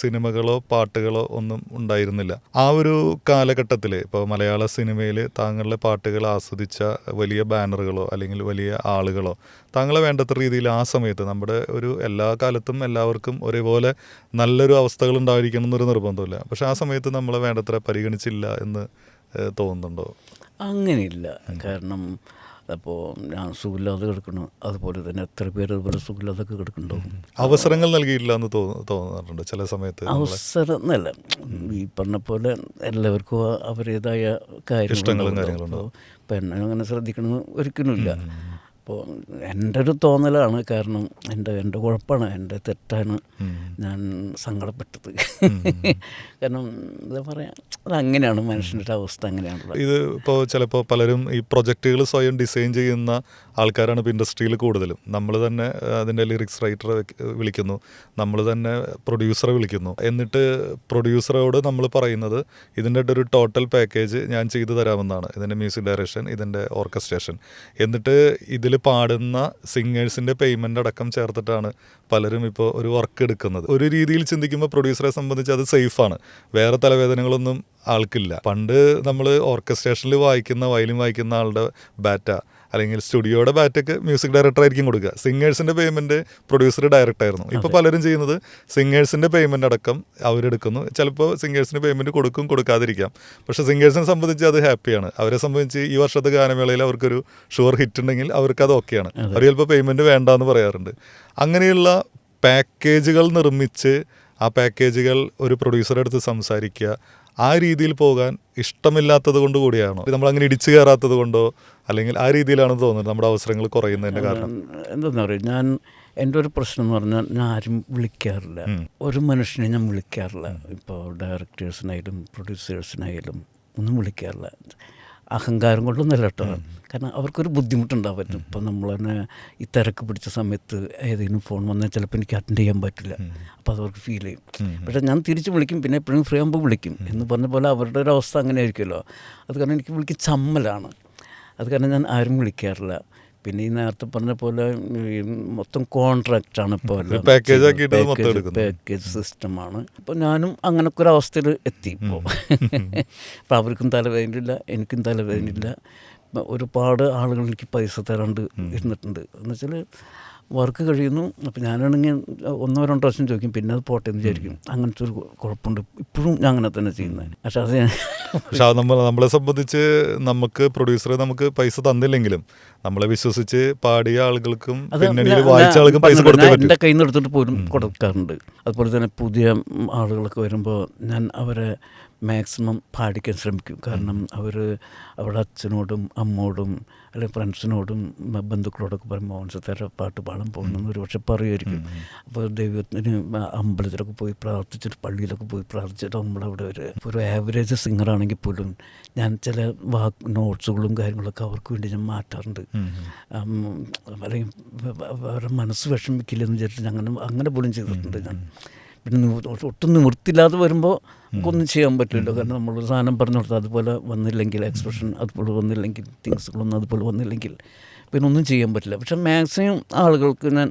S1: സിനിമകളോ പാട്ടുകളോ ഒന്നും ഉണ്ടായിരുന്നില്ല. ആ ഒരു കാലഘട്ടത്തിൽ ഇപ്പോൾ മലയാള സിനിമയിൽ താങ്കളുടെ പാട്ടുകൾ ആസ്വദിച്ച വലിയ ബാനറുകളോ അല്ലെങ്കിൽ വലിയ ആളുകളോ താങ്കളെ വേണ്ടത്ര രീതിയിൽ ആ സമയത്ത് നമ്മുടെ ഒരു എല്ലാ കാലത്തും എല്ലാവർക്കും ഒരേപോലെ നല്ലൊരു അവസ്ഥകൾ ഉണ്ടായിരിക്കണം എന്നൊരു നിർബന്ധമില്ല. പക്ഷെ ആ സമയത്ത് നമ്മളെ വേണ്ടത്ര പരിഗണിച്ചില്ല എന്ന് തോന്നുന്നുണ്ടോ?
S2: അങ്ങനെയില്ല. കാരണം അപ്പോൾ ഞാൻ സുഖമില്ലാതെ കിടക്കണം, അതുപോലെ തന്നെ എത്ര പേര് അതുപോലെ സുഖമില്ലാതൊക്കെ കിടക്കുന്നുണ്ടോ. അവസരങ്ങൾ
S1: നൽകിയില്ല എന്ന് തോന്നാറുണ്ട് ചില സമയത്ത്.
S2: അവസരം എന്നല്ല, ഈ പറഞ്ഞ പോലെ എല്ലാവർക്കും അവരുടേതായ കാര്യങ്ങളുണ്ടോ. ഇപ്പം എന്നെ അങ്ങനെ ശ്രദ്ധിക്കണമെന്ന് ഒരിക്കലുമില്ല. അപ്പോൾ എൻ്റെ ഒരു തോന്നലാണ്. കാരണം എൻ്റെ കുഴപ്പമാണ്, എൻ്റെ തെറ്റാണ് ഞാൻ സങ്കടപ്പെട്ടത്. കാരണം എന്താ പറയുക, അതങ്ങനെയാണ് മനുഷ്യൻ്റെ ഒരു അവസ്ഥ, അങ്ങനെയാണല്ലോ.
S1: ഇത് ഇപ്പോൾ ചിലപ്പോൾ പലരും ഈ പ്രൊജക്റ്റുകൾ സ്വയം ഡിസൈൻ ചെയ്യുന്ന ആൾക്കാരാണ് ഇപ്പോൾ ഇൻഡസ്ട്രിയിൽ കൂടുതലും. നമ്മൾ തന്നെ അതിൻ്റെ ലിറിക്സ് റൈറ്ററെ വിളിക്കുന്നു, നമ്മൾ തന്നെ പ്രൊഡ്യൂസറെ വിളിക്കുന്നു. എന്നിട്ട് പ്രൊഡ്യൂസറോട് നമ്മൾ പറയുന്നത് ഇതിൻ്റെ ഒരു ടോട്ടൽ പാക്കേജ് ഞാൻ ചെയ്തു തരാമെന്നാണ്. ഇതിൻ്റെ മ്യൂസിക് ഡയറക്ഷൻ, ഇതിൻ്റെ ഓർക്കസ്ട്രേഷൻ, എന്നിട്ട് ഇതിൽ പാടുന്ന സിംഗേഴ്സിൻ്റെ പേയ്മെൻ്റ് അടക്കം ചേർത്തിട്ടാണ് പലരും ഇപ്പോൾ ഒരു വർക്ക് എടുക്കുന്നത്. ഒരു രീതിയിൽ ചിന്തിക്കുമ്പോൾ പ്രൊഡ്യൂസറെ സംബന്ധിച്ച് അത് സേഫാണ്, വേറെ തലവേദനകളൊന്നും ആൾക്കില്ല. പണ്ട് നമ്മൾ ഓർക്കസ്ട്രേഷനിൽ വയലിൻ വായിക്കുന്ന ആളുടെ ബാറ്റ അല്ലെങ്കിൽ സ്റ്റുഡിയോയുടെ ബാറ്റൊക്കെ മ്യൂസിക് ഡയറക്ടർ ആയിരിക്കും കൊടുക്കുക. സിംഗേഴ്സിൻ്റെ പേയ്മെൻറ്റ് പ്രൊഡ്യൂസർ ഡയറക്റ്റായിരുന്നു. ഇപ്പോൾ പലരും ചെയ്യുന്നത് സിംഗേഴ്സിൻ്റെ പേയ്മെൻ്റ് അടക്കം അവരെടുക്കുന്നു. ചിലപ്പോൾ സിംഗേഴ്സിന് പേയ്മെൻറ്റ് കൊടുക്കാതിരിക്കാം. പക്ഷേ സിംഗേഴ്സിനെ സംബന്ധിച്ച് അത് ഹാപ്പിയാണ്. അവരെ സംബന്ധിച്ച് ഈ വർഷത്തെ ഗാനമേളയിൽ അവർക്കൊരു ഷുവർ ഹിറ്റ് ഉണ്ടെങ്കിൽ അവർക്കത് ഓക്കെയാണ്. അവർ ചിലപ്പോൾ പേയ്മെൻറ്റ് വേണ്ടാന്ന് പറയാറുണ്ട്. അങ്ങനെയുള്ള പാക്കേജുകൾ നിർമ്മിച്ച് ആ പാക്കേജുകൾ ഒരു പ്രൊഡ്യൂസറുടെ അടുത്ത് സംസാരിക്കുക, ആ രീതിയിൽ പോകാൻ ഇഷ്ടമില്ലാത്തത് കൊണ്ട് കൂടിയാണോ, നമ്മളങ്ങനെ ഇടിച്ചു കയറാത്തത് കൊണ്ടോ, അല്ലെങ്കിൽ ആ രീതിയിലാണെന്ന് തോന്നുന്നത് നമ്മുടെ അവസരങ്ങൾ കുറയുന്നതിൻ്റെ കാരണം?
S2: എന്താണെന്ന് പറയുക, എൻ്റെ ഒരു പ്രശ്നം എന്ന് പറഞ്ഞാൽ ഞാൻ ആരും വിളിക്കാറില്ല, ഒരു മനുഷ്യനെ ഞാൻ വിളിക്കാറില്ല. ഇപ്പോൾ ഡയറക്ടേഴ്സിനായാലും പ്രൊഡ്യൂസേഴ്സിനായാലും ഒന്നും വിളിക്കാറില്ല. അഹങ്കാരം കൊണ്ടൊന്നുമല്ല കേട്ടോ, കാരണം അവർക്കൊരു ബുദ്ധിമുട്ടുണ്ടാവും. ഇപ്പം നമ്മൾ തന്നെ ഈ തിരക്ക് പിടിച്ച സമയത്ത് ഏതെങ്കിലും ഫോൺ വന്നാൽ ചിലപ്പോൾ എനിക്ക് അറ്റൻഡ് ചെയ്യാൻ പറ്റില്ല, അപ്പോൾ അതവർക്ക് ഫീൽ ചെയ്യും. പക്ഷേ ഞാൻ തിരിച്ച് വിളിക്കും, പിന്നെ എപ്പോഴും ഫ്രീ ആകുമ്പോൾ വിളിക്കും. എന്ന് പറഞ്ഞ പോലെ അവരുടെ ഒരു അവസ്ഥ അങ്ങനെ ആയിരിക്കുമല്ലോ. അത് കാരണം എനിക്ക് വിളിക്കും ചമ്മലാണ്. അത് കാരണം ഞാൻ ആരും വിളിക്കാറില്ല. പിന്നെ ഈ നേരത്തെ പറഞ്ഞ പോലെ മൊത്തം കോൺട്രാക്റ്റാണ് ഇപ്പോൾ, പാക്കേജ് സിസ്റ്റമാണ്. അപ്പോൾ ഞാനും അങ്ങനൊക്കെ ഒരു അവസ്ഥയിൽ എത്തി ഇപ്പോൾ. അപ്പോൾ അവർക്കും തലവേദനയില്ല, എനിക്കും തലവേദനയില്ല. ഒരുപാട് ആളുകൾ എനിക്ക് പൈസ തരാണ്ട് ഇരുന്നിട്ടുണ്ട്. എന്ന് വെച്ചാൽ വർക്ക് കഴിയുന്നു, അപ്പം ഞാനാണെങ്കിൽ 1-2 പ്രാവശ്യം ചോദിക്കും, പിന്നെ അത് പോട്ടെ എന്ന് വിചാരിക്കും. അങ്ങനത്തെ ഒരു കുഴപ്പമുണ്ട്. ഇപ്പോഴും ഞാൻ അങ്ങനെ തന്നെ ചെയ്യുന്നത്. പക്ഷെ അത്
S1: പക്ഷെ അത് നമ്മളെ സംബന്ധിച്ച് നമുക്ക് പ്രൊഡ്യൂസർ നമുക്ക് പൈസ തന്നില്ലെങ്കിലും നമ്മളെ വിശ്വസിച്ച് പാടിയ ആളുകൾക്കും പിന്നണിയിൽ വായിച്ച ആൾക്കും പൈസ കൊടുത്തേ പറ്റും.
S2: എൻ്റെ കയ്യിൽ നിന്ന് എടുത്തിട്ട് പോലും കൊടുക്കാറുണ്ട്. അതുപോലെ തന്നെ പുതിയ ആളുകളൊക്കെ വരുമ്പോൾ ഞാൻ അവരെ മാക്സിമം പാടിക്കാൻ ശ്രമിക്കും. കാരണം അവർ അവരുടെ അച്ഛനോടും അമ്മോടും അല്ലെങ്കിൽ ഫ്രണ്ട്സിനോടും ബന്ധുക്കളോടൊക്കെ പറയും മോഹൻ സിത്താര പാട്ട് പാടാൻ പോകുന്നെന്ന് ഒരു പക്ഷെ പറയുമായിരിക്കും. അപ്പോൾ ദൈവത്തിന് അമ്പലത്തിലൊക്കെ പോയി പ്രാർത്ഥിച്ചിട്ട് പള്ളിയിലൊക്കെ പോയി പ്രാർത്ഥിച്ചിട്ട് നമ്മളവിടെ ഒരു ആവറേജ് സിംഗറാണെങ്കിൽ പോലും ഞാൻ ചില നോട്ട്സുകളും കാര്യങ്ങളൊക്കെ അവർക്ക് വേണ്ടി ഞാൻ മാറ്റാറുണ്ട്. അല്ലെങ്കിൽ അവരുടെ മനസ്സ് വിഷമിക്കില്ലെന്ന് വിചാരിച്ചിട്ട് അങ്ങനെ പോലും ചെയ്തിട്ടുണ്ട് ഞാൻ. പിന്നെ ഒട്ടും നിവൃത്തിയില്ലാതെ വരുമ്പോൾ നമുക്കൊന്നും ചെയ്യാൻ പറ്റില്ലല്ലോ. കാരണം നമ്മളൊരു സാധനം പറഞ്ഞു കൊടുത്താൽ അതുപോലെ വന്നില്ലെങ്കിൽ, എക്സ്പ്രഷൻ അതുപോലെ വന്നില്ലെങ്കിൽ, തിങ്സുകളൊന്നും അതുപോലെ വന്നില്ലെങ്കിൽ പിന്നെ ഒന്നും ചെയ്യാൻ പറ്റില്ല. പക്ഷെ മാക്സിമം ആളുകൾക്ക് ഞാൻ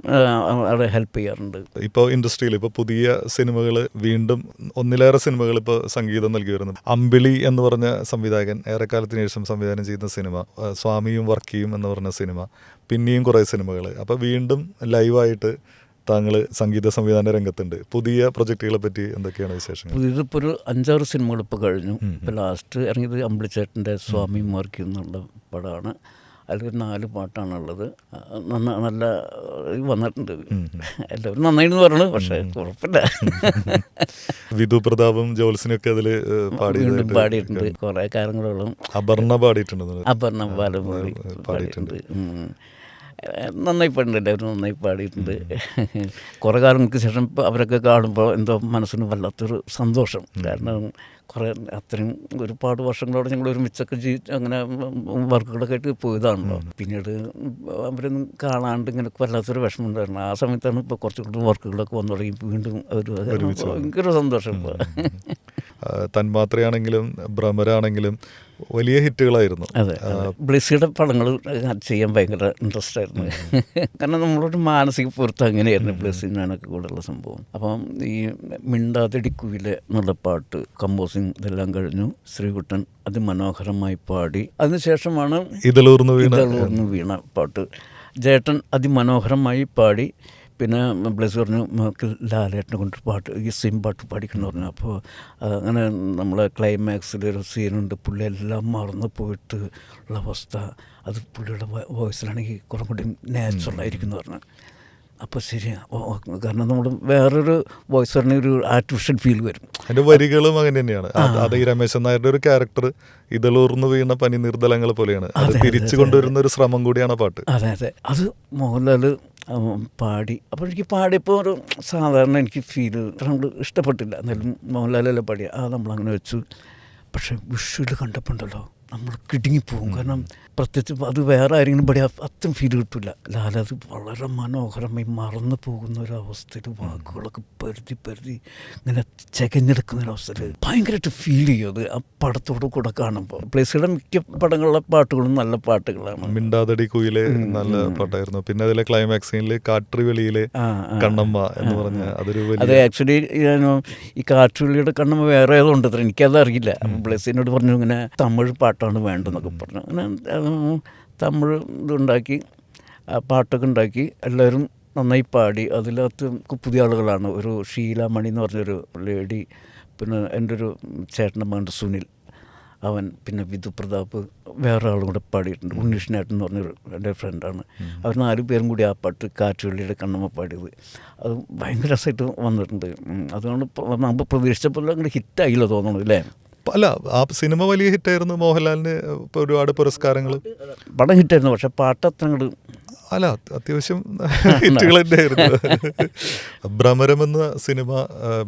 S2: അവിടെ ഹെൽപ്പ് ചെയ്യാറുണ്ട്.
S1: ഇപ്പോൾ ഇൻഡസ്ട്രിയിൽ ഇപ്പോൾ പുതിയ സിനിമകൾ വീണ്ടും ഒന്നിലേറെ സിനിമകൾ ഇപ്പോൾ സംഗീതം നൽകി വരുന്നുണ്ട്. അമ്പിളി എന്ന് പറഞ്ഞ സംവിധായകൻ ഏറെക്കാലത്തിന് ശേഷം സംവിധാനം ചെയ്യുന്ന സിനിമ, സ്വാമിയും വർക്കിയും എന്ന് പറഞ്ഞ സിനിമ, പിന്നെയും കുറേ സിനിമകൾ. അപ്പോൾ വീണ്ടും ലൈവായിട്ട് താങ്കൾ സംഗീത സംവിധാന രംഗത്തുണ്ട്. പുതിയ പ്രൊജക്റ്റുകളെ പറ്റി എന്തൊക്കെയാണ് വിശേഷങ്ങൾ?
S2: ഇതിപ്പോൾ ഒരു 5-6 സിനിമകൾ ഇപ്പോൾ കഴിഞ്ഞു. ഇപ്പോൾ ലാസ്റ്റ് ഇറങ്ങിയത് അമ്പിളിച്ചേട്ടൻ്റെ സ്വാമിയും വർക്കിയും എന്നുള്ള പടമാണ്. അതിലൊരു 4 പാട്ടാണുള്ളത്. നല്ല വന്നിട്ടുണ്ട്. എല്ലാവരും നന്നായിന്ന് പറഞ്ഞു, പക്ഷേ കുഴപ്പമില്ല.
S1: വിധു പ്രതാപും ജോൽസിനൊക്കെ അതിൽ
S2: പാടിയിട്ടുണ്ട്. കുറേ കാര്യങ്ങളും
S1: അപർണ പാടിയിട്ടുണ്ട്.
S2: അപർണ ബാലൻ പാടിയിട്ടുണ്ട്. നന്നായി പാടിയിട്ടുണ്ട്. എല്ലാവരും നന്നായി പാടിയിട്ടുണ്ട്. കുറേ കാലങ്ങൾക്ക് ശേഷം അവരൊക്കെ കാണുമ്പോൾ എന്തോ മനസ്സിന് വല്ലാത്തൊരു സന്തോഷം. കാരണം കുറേ അത്രയും ഒരുപാട് വർഷങ്ങളോടെ ഞങ്ങൾ ഒരുമിച്ചൊക്കെ അങ്ങനെ വർക്കുകളൊക്കെ ആയിട്ട് പോയതാണല്ലോ. പിന്നീട് അവരൊന്നും കാണാണ്ട് ഇങ്ങനെ വല്ലാത്തൊരു വിഷമം ഉണ്ടായിരുന്നു. ആ സമയത്താണ് ഇപ്പോൾ കുറച്ചുകൂടി വർക്കുകളൊക്കെ വന്നു തുടങ്ങി. വീണ്ടും ഒരു ഭയങ്കര സന്തോഷം. ഇപ്പോൾ
S1: തന്മാത്രയാണെങ്കിലും ഭ്രമരാണെങ്കിലും വലിയ ഹിറ്റുകളായിരുന്നു.
S2: അതെ, ബ്ലെസ്സിയുടെ പടങ്ങൾ ചെയ്യാൻ ഭയങ്കര ഇൻട്രസ്റ്റ് ആയിരുന്നു. കാരണം നമ്മളൊരു മാനസിക പൊരുത്തം അങ്ങനെയായിരുന്നു ബ്ലെസ്സി ഞാനൊക്കെ കൂടെയുള്ള സംഭവം. അപ്പം ഈ മിണ്ടാതിടിക്കുയിലെ എന്നുള്ള പാട്ട് കമ്പോസിങ് ഇതെല്ലാം കഴിഞ്ഞു. ശ്രീകുട്ടൻ അതിമനോഹരമായി പാടി. അതിനുശേഷമാണ് ഇതളൂർന്ന് വീണ പാട്ട് ജേട്ടൻ അതിമനോഹരമായി പാടി. പിന്നെ ബ്ലെസ് പറഞ്ഞു നമുക്ക് ലാലേട്ടനെ കൊണ്ട് പാട്ട് ഈ സെയിം പാട്ട് പാടിക്കണം പറഞ്ഞു. അപ്പോൾ അങ്ങനെ നമ്മളെ ക്ലൈമാക്സിലൊരു സീനുണ്ട്, പുള്ളി എല്ലാം മറന്നു പോയിട്ട് ഉള്ള അവസ്ഥ. അത് പുള്ളിയുടെ വോയിസിലാണെങ്കിൽ കുറേ കൂടി നാച്ചുറലായിരിക്കും എന്ന് പറഞ്ഞു. അപ്പോൾ ശരിയാണ്, കാരണം നമ്മൾ വേറൊരു വോയിസ് പറഞ്ഞ ഒരു ആർട്ടിഫിഷ്യൽ ഫീൽ വരും.
S1: അതിൻ്റെ വരികളും അങ്ങനെ തന്നെയാണ്. അത് ഈ രമേശൻ നായരുടെ ഒരു ക്യാരക്ടർ ഇതളൂർന്ന് വീണ പനി നിർദ്ദലങ്ങൾ പോലെയാണ്. അത് തിരിച്ചു കൊണ്ടുവരുന്ന ഒരു ശ്രമം കൂടിയാണ് പാട്ട്.
S2: അതെ അതെ, അത് മോഹൻലാൽ പാടി. അപ്പോൾ എനിക്ക് പാടിയപ്പോൾ ഒരു സാധാരണ എനിക്ക് ഫീൽ അത്ര ഇഷ്ടപ്പെട്ടില്ല. എന്നാലും മോഹൻലാലല്ലേ പാടിയ നമ്മളങ്ങനെ വെച്ചു. പക്ഷേ വിഷ്വൽ കണ്ടപ്പോണ്ടല്ലോ നമ്മൾ കിടുങ്ങിപ്പോവും. കാരണം പ്രത്യേകിച്ച് അത് വേറെ ആരെങ്കിലും പാടിയ അത്രയും ഫീൽ കിട്ടില്ല. ലാലത് വളരെ മനോഹരമായി മറന്നു പോകുന്ന ഒരവസ്ഥയിൽ വാക്കുകളൊക്കെ പരുതി ഇങ്ങനെ ചകഞ്ഞെടുക്കുന്നൊരവസ്ഥയിൽ ഭയങ്കരമായിട്ട് ഫീൽ ചെയ്യും അത് ആ പടത്തോട് കൂടെ കാണുമ്പോൾ. പ്ലേസിയുടെ മിക്ക പടങ്ങളിലെ പാട്ടുകളും നല്ല പാട്ടുകളാണ്.
S1: മിണ്ടാതടി കുയിലെ നല്ല പാട്ടായിരുന്നു. പിന്നെ അതിലെ ക്ലൈമാക്സ് സീനിൽ കാട്ടുവെളിയിലെ കണ്ണമ്മ എന്ന് പറഞ്ഞ അതൊരു
S2: അത് ആക്ച്വലി ഈ കാട്ടുവെളിയുടെ കണ്ണമ്മ വേറെ ഏതോ ഉണ്ട്, എനിക്കതറിയില്ല. പ്ലേസിനോട് പറഞ്ഞു ഇങ്ങനെ തമിഴ് പാട്ടാണ് വേണ്ടതെന്നൊക്കെ പറഞ്ഞു. അങ്ങനെ തമിഴ് ഇതുണ്ടാക്കി പാട്ടൊക്കെ ഉണ്ടാക്കി എല്ലാവരും നന്നായി പാടി. അതിനകത്ത് പുതിയ ആളുകളാണ്. ഒരു ഷീലാമണി എന്ന് പറഞ്ഞൊരു ലേഡി, പിന്നെ എൻ്റെ ഒരു ചേട്ടൻ്റെ മകൻ സുനിൽ, അവൻ, പിന്നെ വിധു പ്രതാപ്, വേറെ ആളും കൂടെ പാടിയിട്ടുണ്ട്. ഉണ്ണീഷ്ണേട്ടൻ എന്ന് പറഞ്ഞൊരു എൻ്റെ ഫ്രണ്ടാണ്. അവർ 4 പേരും കൂടി ആ പാട്ട് കാറ്റുവെള്ളിയുടെ കണ്ണമ്മ പാടിയത്. അത് ഭയങ്കര രസമായിട്ട് വന്നിട്ടുണ്ട്. അതുകൊണ്ട് നമ്മൾ പ്രതീക്ഷിച്ച പോലെ അങ്ങോട്ട് ഹിറ്റായില്ല തോന്നുന്നു അല്ലേ?
S1: അല്ല, ആ സിനിമ വലിയ ഹിറ്റായിരുന്നു. മോഹൻലാലിന് ഒരുപാട് പുരസ്കാരങ്ങൾ,
S2: പടം ഹിറ്റായിരുന്നു. പക്ഷെ പാട്ട് അത്ര അങ്ങോട്ട്
S1: അല്ല, അത്യാവശ്യം ഹിറ്റുകൾ തന്നെയായിരുന്നു. ഭ്രമരം എന്ന സിനിമ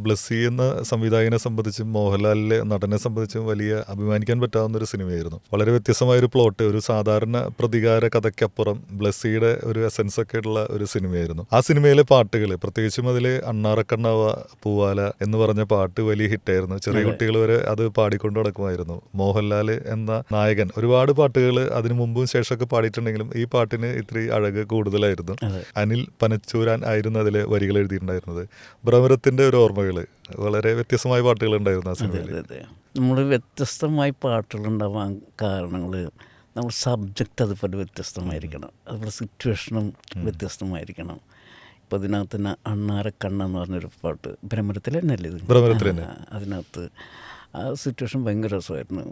S1: ബ്ലെസ്സി എന്ന സംവിധായകനെ സംബന്ധിച്ചും മോഹൻലാലിലെ നടനെ സംബന്ധിച്ചും വലിയ അഭിമാനിക്കാൻ പറ്റാവുന്ന ഒരു സിനിമയായിരുന്നു. വളരെ വ്യത്യസ്തമായൊരു പ്ലോട്ട്, ഒരു സാധാരണ പ്രതികാര കഥയ്ക്കപ്പുറം ബ്ലെസ്സിയുടെ ഒരു എസൻസ് ഒക്കെ ഉള്ള ഒരു സിനിമയായിരുന്നു. ആ സിനിമയിലെ പാട്ടുകൾ, പ്രത്യേകിച്ചും അതിലെ അണ്ണാറക്കണ്ണാവ പൂവാല എന്ന് പറഞ്ഞ പാട്ട് വലിയ ഹിറ്റായിരുന്നു. ചെറിയ കുട്ടികൾ വരെ അത് പാടിക്കൊണ്ട് നടക്കുമായിരുന്നു. മോഹൻലാൽ എന്ന നായകൻ ഒരുപാട് പാട്ടുകൾ അതിനു മുമ്പും ശേഷമൊക്കെ പാടിയിട്ടുണ്ടെങ്കിലും ഈ പാട്ടിന് ഇത്തിരി കൂടുതലായിരുന്നു. അനിൽ പനച്ചൂരാൻ ആയിരുന്നു അതിലെ വരികൾ എഴുതിയിട്ടുണ്ടായിരുന്നത്. ഭ്രമരത്തിന്റെ ഒരു ഓർമ്മകൾ, വളരെ വ്യത്യസ്തമായ പാട്ടുകൾ ഉണ്ടായിരുന്നു ആ സിനിമയിൽ.
S2: നമ്മൾ വ്യത്യസ്തമായി പാട്ടുകൾ ഉണ്ടാവാൻ കാരണങ്ങൾ നമ്മൾ സബ്ജക്റ്റ് അതുപോലെ വ്യത്യസ്തമായിരിക്കണം, അതുപോലെ സിറ്റുവേഷനും വ്യത്യസ്തമായിരിക്കണം. ഇപ്പോൾ ഇതിനകത്ത് തന്നെ അണ്ണാരക്കണ്ണ എന്ന് പറഞ്ഞൊരു പാട്ട് ഭ്രമരത്തിൽ തന്നെ അല്ലേ ഇത്? അതിനകത്ത് ആ സിറ്റുവേഷൻ ഭയങ്കര രസമായിരുന്നു.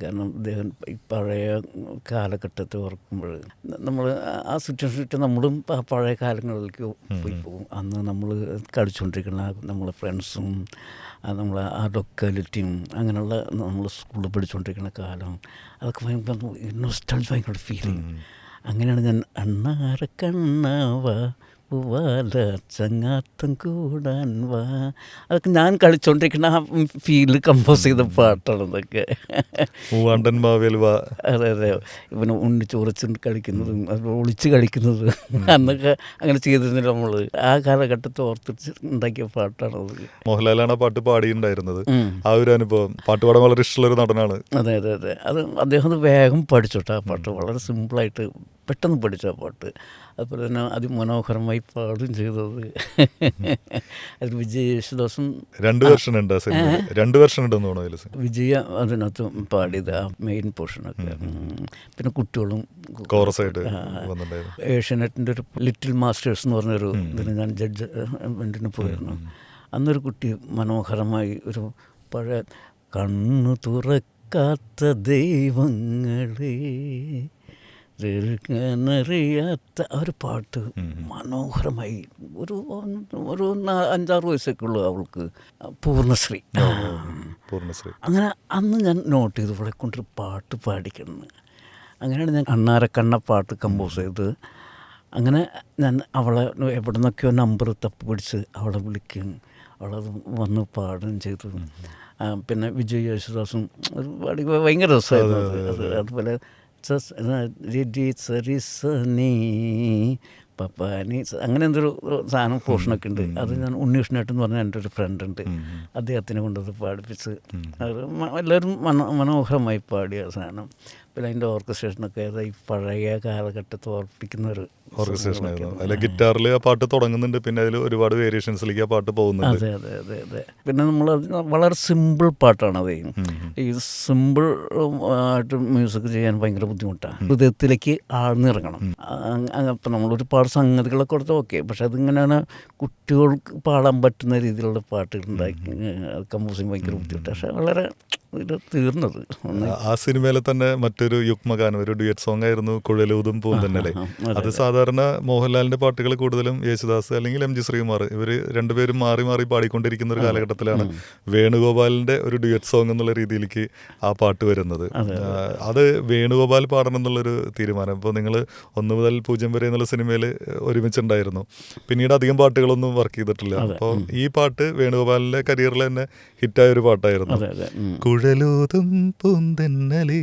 S2: കാരണം അദ്ദേഹം ഈ പഴയ കാലഘട്ടത്തെ ഓർക്കുമ്പോൾ നമ്മൾ ആ സിറ്റുവേഷൻ നമ്മളും ആ പഴയ കാലങ്ങളിലേക്ക് പോയി പോകും. അന്ന് നമ്മൾ കളിച്ചുകൊണ്ടിരിക്കുന്ന നമ്മളെ ഫ്രണ്ട്സും നമ്മളെ ആ ലൊക്കാലിറ്റിയും അങ്ങനെയുള്ള നമ്മൾ സ്കൂളിൽ പഠിച്ചുകൊണ്ടിരിക്കുന്ന കാലം അതൊക്കെ ഭയങ്കര നൊസ്റ്റാൾജിയ, ഭയങ്കര ഫീലിങ്. അങ്ങനെയാണ് ഞാൻ അണ്ണാരക്കണ്ണാവ വാല ചങ്ങാത്തം കൂടാൻ വാ, അതൊക്കെ ഞാൻ കളിച്ചോണ്ടിരിക്കുന്ന ആ ഫീല് കമ്പോസ് ചെയ്ത പാട്ടാണ് ഇതൊക്കെ. അതെ അതെ, ഇവന് ഉണ്ണിച്ചോറിച്ച് കളിക്കുന്നതും അത് ഒളിച്ച് കളിക്കുന്നതും അന്നൊക്കെ അങ്ങനെ ചെയ്തിരുന്നില്ല നമ്മൾ. ആ കാലഘട്ടത്തെ ഓർത്തിച്ച് ഉണ്ടാക്കിയ പാട്ടാണത്.
S1: മോഹൻലാലാണ് ആ പാട്ട് പാടിയിട്ടുണ്ടായിരുന്നത്. ആ ഒരു അനുഭവം, പാട്ട് പാടാൻ വളരെ ഇഷ്ടമുള്ളൊരു നടനാണ്.
S2: അതെ അതെ അതെ, അത് അദ്ദേഹം അത് വേഗം പഠിച്ചോട്ടെ. ആ പാട്ട് വളരെ സിമ്പിളായിട്ട് പെട്ടെന്ന് പഠിച്ച ആ പാട്ട്. അതുപോലെ തന്നെ അതിമനോഹരമായി പാടും ചെയ്തത്. അത് വിജയ് യേശുദാസും
S1: 2 വെർഷൻ ഉണ്ട്, 2 വെർഷൻ ഉണ്ടെന്ന് തോന്നുന്നു.
S2: വിജയ അതിനകത്ത് പാടിയത് ആ മെയിൻ പോർഷനൊക്കെ. പിന്നെ കുട്ടികളും
S1: കോറസായിട്ട്
S2: ഏഷ്യാനെറ്റിൻ്റെ ഒരു ലിറ്റിൽ മാസ്റ്റേഴ്സ് എന്ന് പറഞ്ഞൊരു ഇതിന് ഞാൻ ജഡ്ജ്മെൻറ്റിന് പോയിരുന്നു. അന്നൊരു കുട്ടി മനോഹരമായി ഒരു പഴയ കണ്ണു തുറക്കാത്ത ദൈവങ്ങളെ അറിയാത്ത ഒരു പാട്ട് മനോഹരമായി ഒരു 5-6 വയസ്സൊക്കെ ഉള്ളൂ അവൾക്ക്. പൂർണ്ണശ്രീ. അങ്ങനെ അന്ന് ഞാൻ നോട്ട് ചെയ്തു ഇവിടെ കൊണ്ടൊരു പാട്ട് പാടിക്കണം. അങ്ങനെയാണ് ഞാൻ അണ്ണാരക്കണ്ണ പാട്ട് കമ്പോസ് ചെയ്ത്. അങ്ങനെ ഞാൻ അവളെ എവിടെ നിന്നൊക്കെയോ നമ്പർ തപ്പി പിടിച്ച് അവളെ വിളിക്കും, അവളത് വന്ന് പാടുകയും ചെയ്തു. പിന്നെ വിജയ് യേശുദാസും ഒരു പാടി ഭയങ്കര രസമായിരുന്നു. അതുപോലെ പപ്പാനി അങ്ങനെ എന്തൊരു സാധനം പോർഷനൊക്കെ ഉണ്ട്. അത് ഞാൻ ഉണ്ണികൃഷ്ണേട്ടൻ എന്ന് പറഞ്ഞാൽ എൻ്റെ ഒരു ഫ്രണ്ട് ഉണ്ട്, അദ്ദേഹത്തിനെ കൊണ്ടത് പാടിപ്പിച്ച് എല്ലാവരും മനോഹരമായി പാടിയ സാധനം. പിന്നെ അതിൻ്റെ ഓർക്കസ്ട്രേഷനൊക്കെ ഈ പഴയ കാലഘട്ടത്തെ ഓർപ്പിക്കുന്ന ഒരു
S1: ഓർക്കസ്ട്രേഷൻ ആയിരുന്നു. അതിൽ ഗിറ്റാറിൽ ആ പാട്ട് തുടങ്ങുന്നുണ്ട്, പിന്നെ അതിൽ ഒരുപാട് വേരിയേഷൻസിലേക്ക് ആ പാട്ട് പോകുന്നുണ്ട്.
S2: അതെ അതെ അതെ അതെ. പിന്നെ നമ്മൾ വളരെ സിമ്പിൾ പാട്ടാണത്. ഈ സിമ്പിൾ ആയിട്ട് മ്യൂസിക് ചെയ്യാൻ ഭയങ്കര ബുദ്ധിമുട്ടാണ്. ഹൃദയത്തിലേക്ക് ആഴ്ന്നിറങ്ങണം. അപ്പം നമ്മളൊരുപാട് സംഗതികളൊക്കെ കൊടുത്ത് ഓക്കെ, പക്ഷെ അതിങ്ങനെയാണ് കുട്ടികൾക്ക് പാടാൻ പറ്റുന്ന രീതിയിലുള്ള പാട്ടുകൾ ഉണ്ടാക്കി കമ്പോസിങ് ഭയങ്കര ബുദ്ധിമുട്ടാണ്. പക്ഷെ വളരെ ഇത് തീർന്നത്.
S1: ആ സിനിമയിലെ തന്നെ മറ്റൊരു യുഗ്മഗാനം, ഒരു ഡ്യുവറ്റ് സോങ് ആയിരുന്നു കുഴലൂതും പൂന്തന്നലെ. അത് സാധാരണ മോഹൻലാലിന്റെ പാട്ടുകൾ കൂടുതലും യേശുദാസ് അല്ലെങ്കിൽ എം ജി ശ്രീകുമാർ ഇവർ രണ്ടുപേരും മാറി മാറി പാടിക്കൊണ്ടിരിക്കുന്ന ഒരു കാലഘട്ടത്തിലാണ് വേണുഗോപാലിന്റെ ഒരു ഡ്യുവറ്റ് സോങ് എന്നുള്ള രീതിയിലേക്ക് ആ പാട്ട് വരുന്നത്. അത് വേണുഗോപാൽ പാടണം എന്നുള്ളൊരു തീരുമാനം. ഇപ്പോൾ നിങ്ങൾ 1 മുതൽ 0 വരെ എന്നുള്ള സിനിമയിൽ ഒരുമിച്ചുണ്ടായിരുന്നു. പിന്നീട് അധികം പാട്ടുകളൊന്നും വർക്ക് ചെയ്തിട്ടില്ല. അപ്പോൾ ഈ പാട്ട് വേണുഗോപാലിന്റെ കരിയറിൽ തന്നെ ഹിറ്റായ ഒരു പാട്ടായിരുന്നു. കുഴലൂതും പൂന്തന്നലെ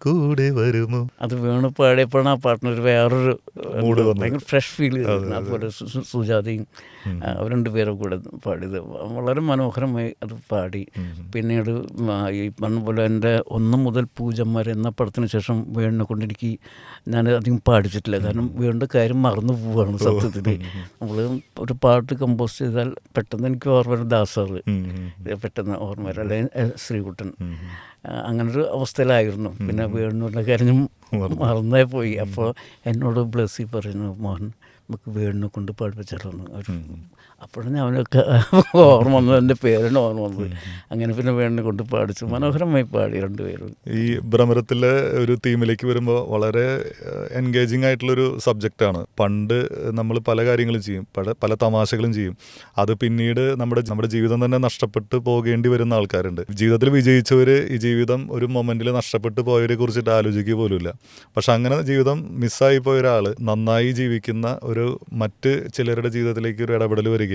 S1: കൂടെ വരുമോ.
S2: അത് വേണു പാടിയപ്പോഴാണ് ആ പാട്ടിനൊരു വേറൊരു ഭയങ്കര ഫ്രഷ് ഫീൽ ചെയ്തിരുന്നു. അതുപോലെ സുജാതയും അവർ 2 പേരും കൂടെ പാടിയത് വളരെ മനോഹരമായി അത് പാടി. പിന്നീട് ഈ പറഞ്ഞ എൻ്റെ 1 മുതൽ 0 വരെ എന്ന പടത്തിന് ശേഷം വേണിനെ കൊണ്ട് എനിക്ക് ഞാൻ അധികം പാടിച്ചിട്ടില്ല. കാരണം വേണ്ട കാര്യം മറന്നു പോവുകയാണ് സത്യത്തിൽ. നമ്മൾ ഒരു പാട്ട് കമ്പോസ് ചെയ്താൽ പെട്ടെന്ന് എനിക്ക് ഓർമ്മ വരും ദാസാറ്, പെട്ടെന്ന് ഓർമ്മ വരും, അല്ലെങ്കിൽ ശ്രീകുട്ടൻ. അങ്ങനൊരു അവസ്ഥയിലായിരുന്നു. പിന്നെ വേണുവിൻ്റെ കാര്യം മറന്നേ പോയി. അപ്പോൾ എന്നോട് ബ്ലസ്സി പറയുന്നു, മോഹൻ നമുക്ക് വേണിനെ കൊണ്ട് പാടിപ്പിച്ചാലൊന്ന്. അപ്പോഴാണ് അവനൊക്കെ ഓർമ്മ വന്നത്, എൻ്റെ പേരാണ് ഓർമ്മ വന്നത്. അങ്ങനെ പിന്നെ വേണിനെ കൊണ്ട് പാടിച്ചു, മനോഹരമായി പാടി 2 പേരും.
S1: ഈ ഭ്രമരത്തിലെ ഒരു തീമിലേക്ക് വരുമ്പോൾ വളരെ എൻഗേജിങ് ആയിട്ടുള്ളൊരു സബ്ജക്റ്റാണ്. പണ്ട് നമ്മൾ പല കാര്യങ്ങളും ചെയ്യും, പല തമാശകളും ചെയ്യും. അത് പിന്നീട് നമ്മുടെ ജീവിതം തന്നെ നഷ്ടപ്പെട്ടു പോകേണ്ടി വരുന്ന ആൾക്കാരുണ്ട്. ജീവിതത്തിൽ വിജയിച്ചവർ ഈ ജീവിതം ഒരു മൊമെന്റിൽ നഷ്ടപ്പെട്ടു പോയവരെ കുറിച്ചിട്ട് ആലോചിക്കുക പോലുമില്ല. പക്ഷെ അങ്ങനെ ജീവിതം മിസ്സായി പോയ ഒരാൾ നന്നായി ജീവിക്കുന്ന ഒരു മറ്റ് ചിലരുടെ ജീവിതത്തിലേക്ക് ഒരു ഇടപെടൽ വരികയും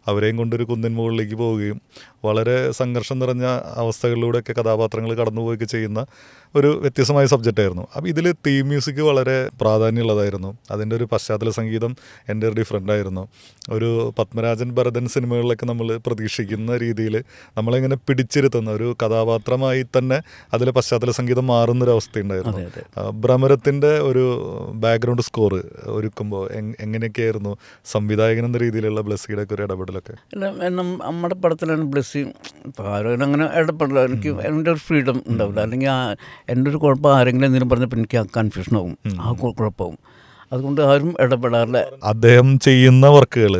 S1: അവരെയും കൊണ്ടൊരു കുന്നിൻ മുകളിലേക്ക് പോവുകയും വളരെ സംഘർഷം നിറഞ്ഞ അവസ്ഥകളിലൂടെയൊക്കെ കഥാപാത്രങ്ങൾ കടന്നുപോവുകയൊക്കെ ചെയ്യുന്ന ഒരു വ്യത്യസ്തമായ സബ്ജക്റ്റായിരുന്നു. അപ്പോൾ ഇതിൽ തീം മ്യൂസിക് വളരെ പ്രാധാന്യമുള്ളതായിരുന്നു. അതിൻ്റെ ഒരു പശ്ചാത്തല സംഗീതം എൻ്റെ ഒരു ഡിഫറൻ്റ് ആയിരുന്നു. ഒരു പത്മരാജൻ ഭരതൻ സിനിമകളിലൊക്കെ നമ്മൾ പ്രതീക്ഷിക്കുന്ന രീതിയിൽ നമ്മളെങ്ങനെ പിടിച്ചിരുത്തുന്ന ഒരു കഥാപാത്രമായി തന്നെ അതിലെ പശ്ചാത്തല സംഗീതം മാറുന്നൊരവസ്ഥയുണ്ടായിരുന്നു. ഭ്രമരത്തിൻ്റെ ഒരു ബാക്ക്ഗ്രൗണ്ട് സ്കോർ ഒരുക്കുമ്പോൾ എങ്ങനെയൊക്കെയായിരുന്നു സംവിധായകൻ എന്ന രീതിയിലുള്ള ബ്ലെസ്സിയുടെ ഒക്കെ ഒരു ഇടപെടലൊക്കെ?
S2: അല്ല, നമ്മുടെ പടത്തിലാണ് ബ്ലെസ്സി. ഇപ്പോൾ ആരും അങ്ങനെ ഇടപെടില്ല. എനിക്ക് എൻ്റെ ഒരു ഫ്രീഡം ഉണ്ടാവില്ല. അല്ലെങ്കിൽ എൻ്റെ ഒരു കുഴപ്പം ആരെങ്കിലും എന്തെങ്കിലും പറഞ്ഞപ്പോൾ എനിക്ക് ആ കൺഫ്യൂഷനാവും, ആ കുഴപ്പമാവും. അതുകൊണ്ട് ആരും ഇടപെടാറില്ല.
S1: അദ്ദേഹം ചെയ്യുന്ന വർക്കുകൾ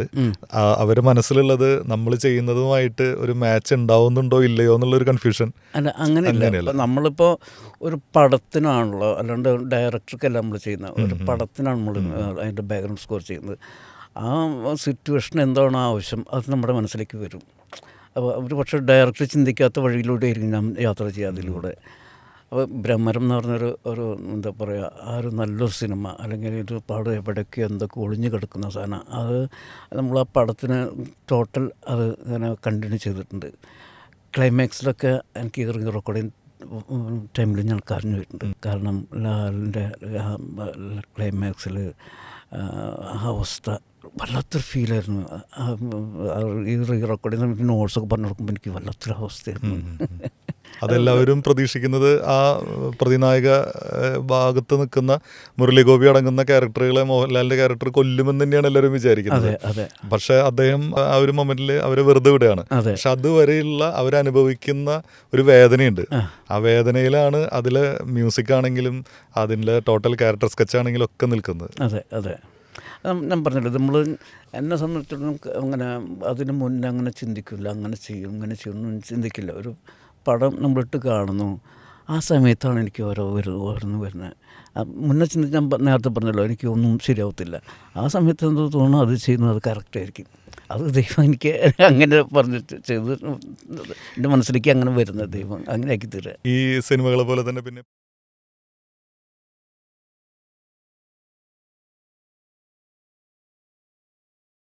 S1: അവരുടെ മനസ്സിലുള്ളത് നമ്മൾ ചെയ്യുന്നതുമായിട്ട് ഒരു മാച്ച് ഉണ്ടാവുന്നുണ്ടോ ഇല്ലയോ എന്നുള്ളൊരു കൺഫ്യൂഷൻ.
S2: അല്ല, അങ്ങനെയല്ല. നമ്മളിപ്പോൾ ഒരു പടത്തിനാണല്ലോ, അല്ലാണ്ട് ഡയറക്ടർക്കല്ല നമ്മൾ ചെയ്യുന്നത്. ഒരു പടത്തിനാണ് നമ്മൾ അതിൻ്റെ ബാക്ക്ഗ്രൗണ്ട് സ്കോർ ചെയ്യുന്നത്. ആ സിറ്റുവേഷൻ എന്താണോ ആവശ്യം അത് നമ്മുടെ മനസ്സിലേക്ക് വരും. അപ്പോൾ ഒരു പക്ഷേ ഡയറക്ടർ ചിന്തിക്കാത്ത വഴിയിലൂടെ ആയിരിക്കും ഞാൻ യാത്ര ചെയ്യുക അതിലൂടെ. അപ്പോൾ ബ്രഹ്മരം എന്ന് പറഞ്ഞൊരു എന്താ പറയുക, ആ ഒരു നല്ലൊരു സിനിമ, അല്ലെങ്കിൽ ഒരു പടം എവിടെയൊക്കെ എന്തൊക്കെ ഒളിഞ്ഞു കിടക്കുന്ന സാധനം, അത് നമ്മൾ ആ പടത്തിന് ടോട്ടൽ അത് ഇങ്ങനെ കണ്ടിന്യൂ ചെയ്തിട്ടുണ്ട്. ക്ലൈമാക്സിലൊക്കെ എനിക്ക് ഈ റെക്കോർഡിങ് ടൈമിൽ ഞാൻ കരഞ്ഞു പോയിട്ടുണ്ട്. കാരണം ലാലിൻ്റെ ക്ലൈമാക്സിൽ ആ അവസ്ഥ വല്ലാത്തൊരു ഫീലായിരുന്നു. ഈ റെക്കോർഡിങ് നമുക്ക് നോട്ട്സൊക്കെ പറഞ്ഞു കൊടുക്കുമ്പോൾ എനിക്ക് വല്ലാത്തൊരു അവസ്ഥയായിരുന്നു.
S1: അതെല്ലാവരും പ്രതീക്ഷിക്കുന്നത് ആ പ്രതിനായക ഭാഗത്ത് നിൽക്കുന്ന മുരളി ഗോപി അടങ്ങുന്ന ക്യാരക്ടറുകളെ മോഹൻലാലിൻ്റെ ക്യാരക്ടർ കൊല്ലുമെന്ന് തന്നെയാണ് എല്ലാവരും വിചാരിക്കുന്നത്. പക്ഷെ അദ്ദേഹം ആ ഒരു മൊമെന്റിൽ അവരെ വെറുതെ വിടുകയാണ്. പക്ഷെ അതുവരെയുള്ള അവരനുഭവിക്കുന്ന ഒരു വേദനയുണ്ട്. ആ വേദനയിലാണ് അതിലെ മ്യൂസിക് ആണെങ്കിലും അതിൻ്റെ ടോട്ടൽ ക്യാരക്ടർ സ്കെച്ച് ആണെങ്കിലും ഒക്കെ നിൽക്കുന്നത്.
S2: അതെ ഞാൻ പറഞ്ഞല്ലോ, നമ്മൾ എന്നെ സംബന്ധിച്ചിടത്തോളം അങ്ങനെ അതിന് മുന്നേ അങ്ങനെ ചിന്തിക്കില്ല, അങ്ങനെ ചെയ്യും ഇങ്ങനെ ചെയ്യൊന്നും ചിന്തിക്കില്ല. ഒരു പടം നമ്മളിട്ട് കാണുന്നു, ആ സമയത്താണ് എനിക്ക് ഓരോന്ന് വരുന്നത്. മുന്നേ ചിന്തിച്ച് ഞാൻ നേരത്തെ പറഞ്ഞല്ലോ, എനിക്ക് ഒന്നും ശരിയാവത്തില്ല. ആ സമയത്ത് എന്തോ തോന്നുന്നു അത് ചെയ്യുന്നത് അത് കറക്റ്റായിരിക്കും. അത് ദൈവം എനിക്ക് അങ്ങനെ പറഞ്ഞിട്ട് ചെയ്ത് എൻ്റെ മനസ്സിലേക്ക് അങ്ങനെ വരുന്നത് ദൈവം അങ്ങനെ ആക്കി തരിക.
S1: ഈ സിനിമകളെ പോലെ തന്നെ പിന്നെ